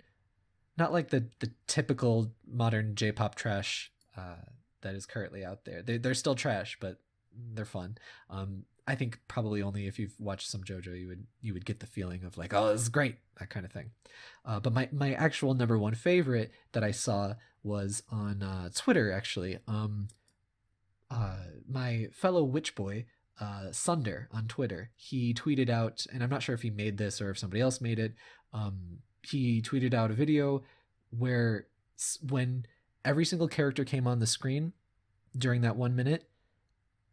S1: like the typical modern J-pop trash that is currently out there. They're still trash, but they're fun. I think probably only if you've watched some JoJo you would get the feeling of like, oh, this is great, that kind of thing. But my actual number one favorite that I saw was on Twitter, actually. my fellow witch boy, Sunder on Twitter, he tweeted out, and I'm not sure if he made this or if somebody else made it. He tweeted out a video where when every single character came on the screen during that 1 minute,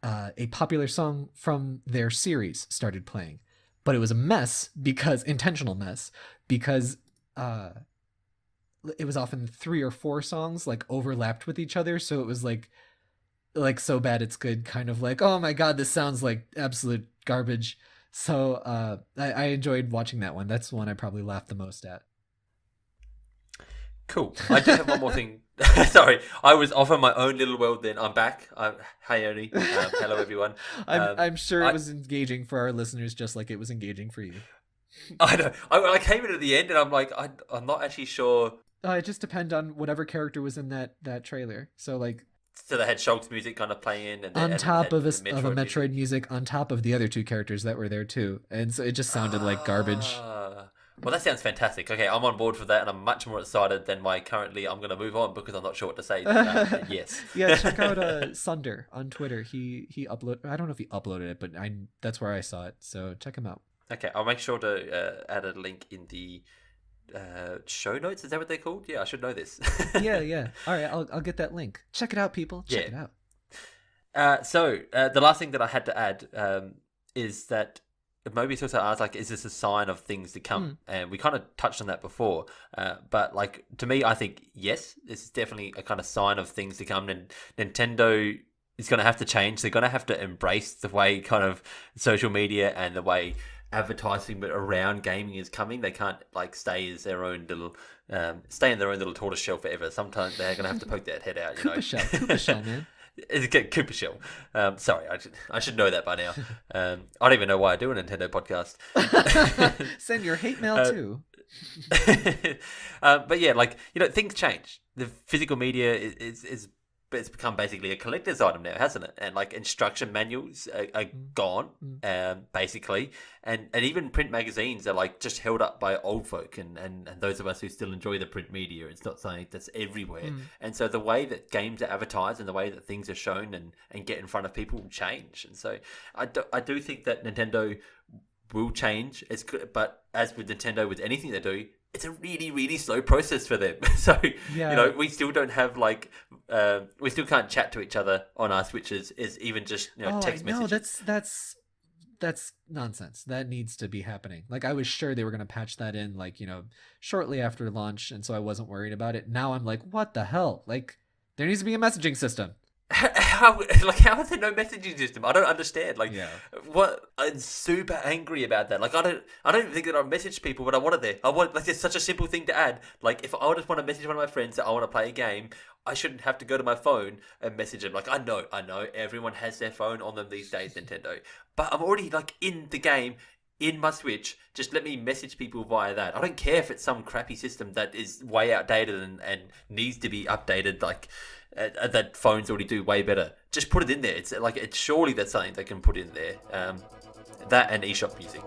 S1: a popular song from their series started playing, but it was a mess intentional mess because it was often 3 or 4 songs like overlapped with each other, so it was like so bad it's good, kind of like, oh my god, this sounds like absolute garbage. So I enjoyed watching that one. That's the one I probably laughed the most at.
S2: Cool. I do have one more thing. Sorry, I was off in my own little world then. I'm back. Hey, Ernie. Hello, everyone.
S1: I'm sure it was engaging for our listeners just like it was engaging for you.
S2: I know. I came in at the end and I'm like, I'm not actually sure.
S1: It just depends on whatever character was in that trailer. So like,
S2: so they had Shulk's music kind of playing, and
S1: on top of a
S2: Metroid
S1: music, on top of the other 2 characters that were there too, and so it just sounded like garbage.
S2: Well, that sounds fantastic. Okay, I'm on board for that, and I'm much more excited than currently. I'm going to move on because I'm not sure what to say. Yes.
S1: Yeah, check out Sunder on Twitter. He uploaded. I don't know if he uploaded it, but that's where I saw it. So check him out.
S2: Okay, I'll make sure to add a link in the show notes. Is that what they're called? Yeah, I should know this.
S1: Yeah. All right, I'll get that link. Check it out, people. Check it
S2: out. So the last thing that I had to add is that Mobius also asked, like, is this a sign of things to come? And we kind of touched on that before. But, like, to me, I think, yes, this is definitely a kind of sign of things to come. And Nintendo is going to have to change. They're going to have to embrace the way kind of social media and the way advertising around gaming is coming. They can't, like, stay in their own little tortoise shell forever. Sometimes they're going to have to poke that head out, you know.
S1: Koopa shell, man.
S2: It's a Cooper Shell. Sorry, I should know that by now. I don't even know why I do a Nintendo podcast.
S1: Send your hate mail too.
S2: But yeah, like, you know, things change. The physical media is it's become basically a collector's item now, hasn't it? And like instruction manuals are gone, basically, and even print magazines are like just held up by old folk and those of us who still enjoy the print media. It's not something that's everywhere, and so the way that games are advertised and the way that things are shown and get in front of people will change. And so I do think that Nintendo will change. It's good, but as with Nintendo, with anything they do, it's a really, really slow process for them. So, you know, we still don't have like, we still can't chat to each other on our Switches, is even just, you know, text messages.
S1: No, that's nonsense. That needs to be happening. Like, I was sure they were going to patch that in, like, you know, shortly after launch, and so I wasn't worried about it. Now I'm like, what the hell? Like, there needs to be a messaging system.
S2: How is there no messaging system? I don't understand. Like, what? I'm super angry about that. Like, I don't even think that I message people, but I want it there. I want, like, it's such a simple thing to add. Like, if I just want to message one of my friends that I want to play a game, I shouldn't have to go to my phone and message them. Like, I know, everyone has their phone on them these days, Nintendo. But I'm already, like, in the game, in my Switch. Just let me message people via that. I don't care if it's some crappy system that is way outdated and needs to be updated, like, that phones already do way better. Just put it in there. It's like, it's surely that's something they can put in there. That and eShop music.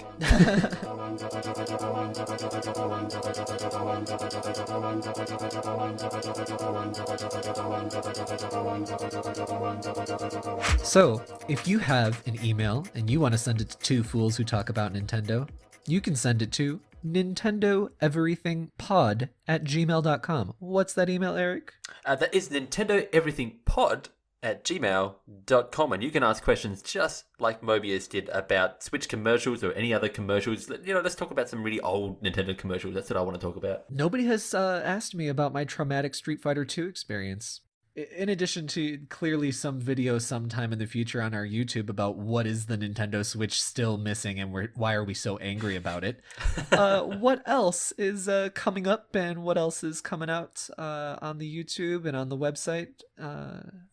S1: So, if you have an email and you want to send it to Two Fools Who Talk About Nintendo, you can send it to nintendoeverythingpod@gmail.com. What's that email, Eric?
S2: That is nintendoeverythingpod@gmail.com, and you can ask questions just like Mobius did about Switch commercials or any other commercials. You know, let's talk about some really old Nintendo commercials. That's what I want to talk about.
S1: Nobody has asked me about my traumatic Street Fighter 2 experience. In addition to clearly some video sometime in the future on our YouTube about what is the Nintendo Switch still missing and why are we so angry about it, what else is coming up and what else is coming out on the YouTube and on the website?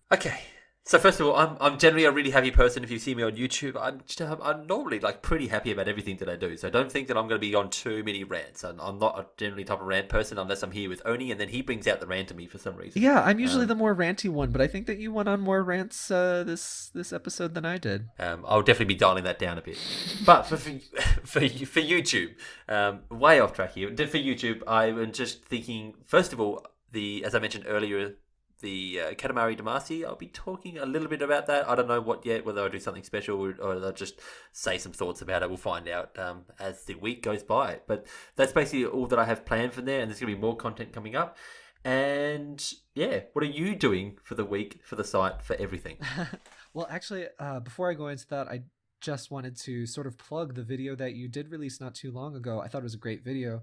S2: Okay. So first of all, I'm generally a really happy person. If you see me on YouTube, I'm normally like pretty happy about everything that I do. So don't think that I'm going to be on too many rants. I'm not a generally type of rant person unless I'm here with Oni, and then he brings out the rant to me for some reason.
S1: Yeah, I'm usually the more ranty one, but I think that you went on more rants this episode than I did.
S2: I'll definitely be dialing that down a bit. But for YouTube, way off track here. For YouTube, I'm just thinking, first of all, as I mentioned earlier Katamari Damacy. I'll be talking a little bit about that. I don't know what yet, whether I'll do something special or I'll just say some thoughts about it. We'll find out as the week goes by. But that's basically all that I have planned from there, and there's going to be more content coming up. And yeah, what are you doing for the week, for the site, for everything?
S1: Well, actually, before I go into that, I just wanted to sort of plug the video that you did release not too long ago. I thought it was a great video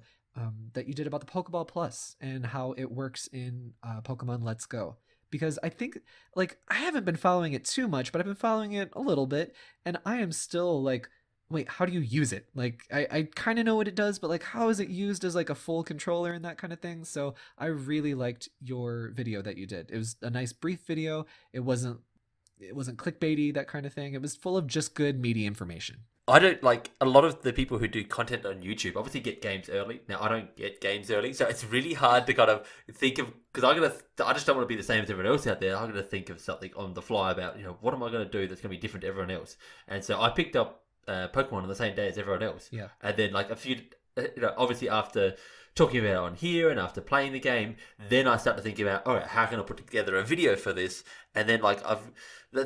S1: that you did about the Pokeball Plus and how it works in Pokemon Let's Go. Because I think, like, I haven't been following it too much, but I've been following it a little bit, and I am still like, wait, how do you use it? Like, I kind of know what it does, but like, how is it used as like a full controller and that kind of thing? So I really liked your video that you did. It was a nice brief video. It wasn't clickbaity, that kind of thing. It was full of just good, meaty information.
S2: I don't like a lot of the people who do content on YouTube obviously get games early. Now I don't get games early, so it's really hard to kind of think of, because I just don't want to be the same as everyone else out there. I'm gonna think of something on the fly about, what am I gonna do that's gonna be different to everyone else. And so I picked up Pokemon on the same day as everyone else.
S1: Yeah.
S2: And then like a few, obviously after talking about it on here and after playing the game, then I start to think about, all right, how can I put together a video for this? And then like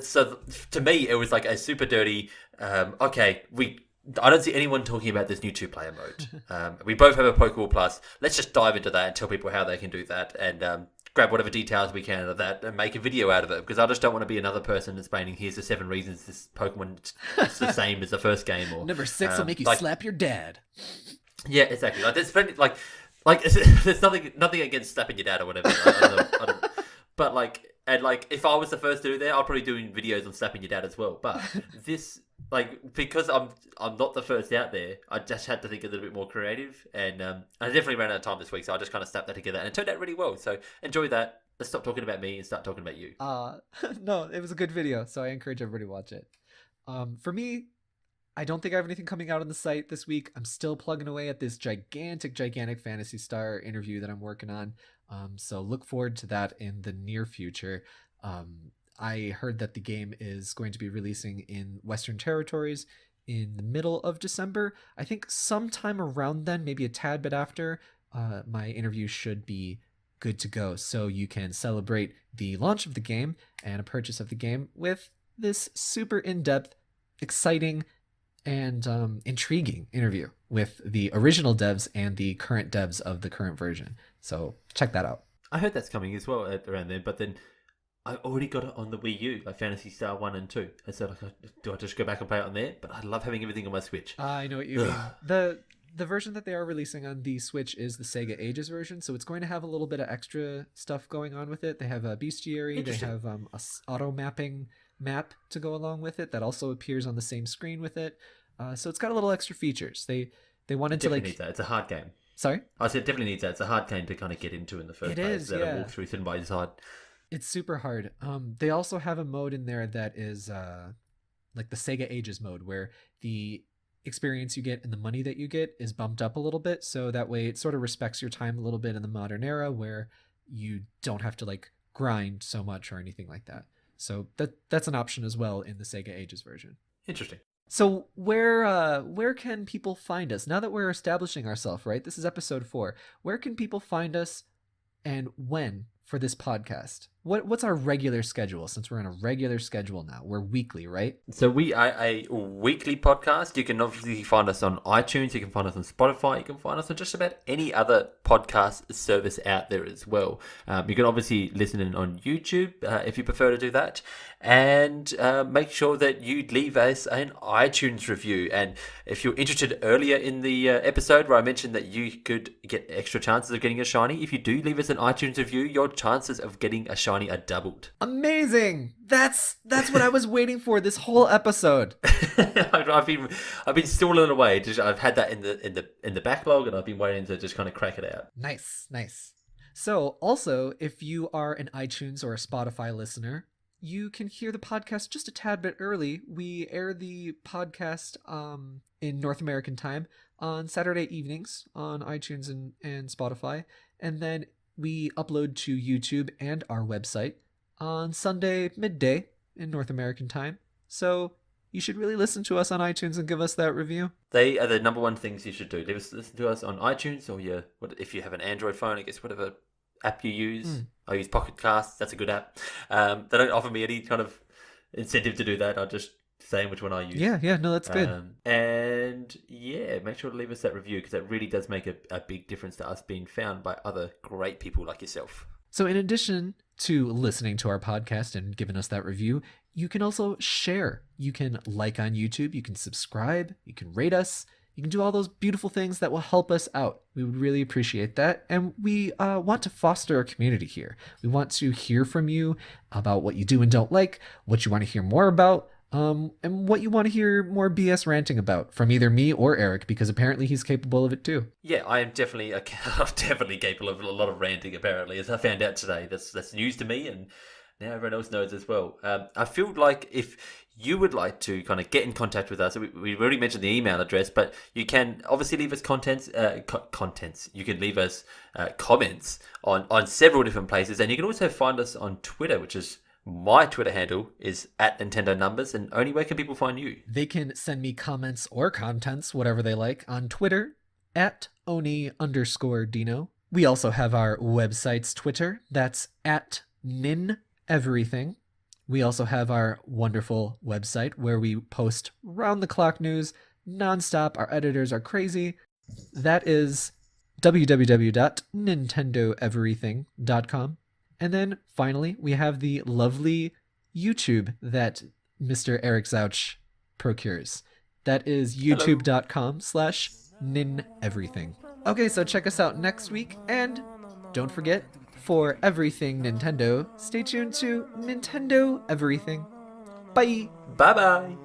S2: so to me it was like a super dirty. I don't see anyone talking about this new 2-player mode. We both have a Pokeball Plus. Let's just dive into that and tell people how they can do that, and grab whatever details we can out of that and make a video out of it. Because I just don't want to be another person explaining, here's the 7 reasons this Pokemon is the same as the first game. Or
S1: Number 6 will make you slap your dad.
S2: Yeah, exactly. Like there's plenty, like there's nothing against slapping your dad or whatever. I don't, but like, and like if I was the first to do that, I'll probably do videos on slapping your dad as well. But this, like, because I'm not the first out there, I just had to think a little bit more creative, and I definitely ran out of time this week, so I just kind of snapped that together, and it turned out really well. So enjoy that. Let's stop talking about me and start talking about you.
S1: No, it was a good video, so I encourage everybody to watch it. For me, I don't think I have anything coming out on the site this week. I'm still plugging away at this gigantic Phantasy Star interview that I'm working on. So look forward to that in the near future. I heard that the game is going to be releasing in Western territories in the middle of December. I think sometime around then, maybe a tad bit after, my interview should be good to go. So you can celebrate the launch of the game and a purchase of the game with this super in-depth, exciting, and intriguing interview with the original devs and the current devs of the current version. So check that out.
S2: I heard that's coming as well around then, but then I already got it on the Wii U, like Phantasy Star 1 and 2. And so like, do I just go back and play it on there? But I love having everything on my Switch.
S1: I know what you mean. The version that they are releasing on the Switch is the Sega Ages version, so it's going to have a little bit of extra stuff going on with it. They have a bestiary, they have a auto mapping map to go along with it that also appears on the same screen with it. So it's got a little extra features. They wanted to like.
S2: Needs that. It's a hard game.
S1: Sorry?
S2: I said definitely needs that. It's a hard game to kind of get into in the first place.
S1: It is, yeah.
S2: Walk through thin by side.
S1: It's super hard. They also have a mode in there that is like the Sega Ages mode, where the experience you get and the money that you get is bumped up a little bit, so that way it sort of respects your time a little bit in the modern era, where you don't have to like grind so much or anything like that. So that's an option as well in the Sega Ages version.
S2: Interesting.
S1: So where can people find us now that we're establishing ourselves, right? This is episode 4. Where can people find us, and when for this podcast? What's our regular schedule, since we're in a regular schedule now? We're weekly, right?
S2: So we are a weekly podcast. You can obviously find us on iTunes. You can find us on Spotify. You can find us on just about any other podcast service out there as well. You can obviously listen in on YouTube if you prefer to do that. And make sure that you leave us an iTunes review. And if you're interested earlier in the episode where I mentioned that you could get extra chances of getting a shiny, if you do leave us an iTunes review, your chances of getting a shiny are doubled.
S1: Amazing! That's what I was waiting for this whole episode.
S2: I've been stalling it away. I've had that in the backlog, and I've been waiting to just kind of crack it out.
S1: Nice. So also, if you are an iTunes or a Spotify listener, you can hear the podcast just a tad bit early. We air the podcast in North American time on Saturday evenings on iTunes and Spotify, and then we upload to YouTube and our website on Sunday midday in North American time. So you should really listen to us on iTunes and give us that review.
S2: They are the number one things you should do. Listen to us on iTunes, or if you have an Android phone, I guess whatever app you use. I use Pocket Casts. That's a good app. They don't offer me any kind of incentive to do that. I just saying which one I use.
S1: Yeah, no, that's good.
S2: And yeah, make sure to leave us that review because that really does make a big difference to us being found by other great people like yourself.
S1: So in addition to listening to our podcast and giving us that review, you can also share. You can like on YouTube, you can subscribe, you can rate us, you can do all those beautiful things that will help us out. We would really appreciate that. And we want to foster a community here. We want to hear from you about what you do and don't like, what you want to hear more about, and what you want to hear more BS ranting about from either me or Eric, because apparently he's capable of it too.
S2: Yeah, I am definitely definitely capable of a lot of ranting, apparently, as I found out today. That's news to me, and now everyone else knows as well. I feel like if you would like to kind of get in contact with us, we've already mentioned the email address, but you can obviously leave us contents. You can leave us comments on several different places, and you can also find us on Twitter, which is my Twitter handle is @NintendoNumbers. And Oni, where can people find you?
S1: They can send me comments or contents, whatever they like, on Twitter @Oni_Dino. We also have our website's Twitter. That's @NinEverything. We also have our wonderful website where we post round-the-clock news nonstop. Our editors are crazy. That is www.nintendoeverything.com. And then finally, we have the lovely YouTube that Mr. Eric Zouch procures. That is youtube.com/nineverything. Okay, so check us out next week. And don't forget, for everything Nintendo, stay tuned to Nintendo Everything. Bye!
S2: Bye-bye!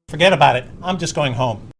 S4: Forget about it. I'm just going home.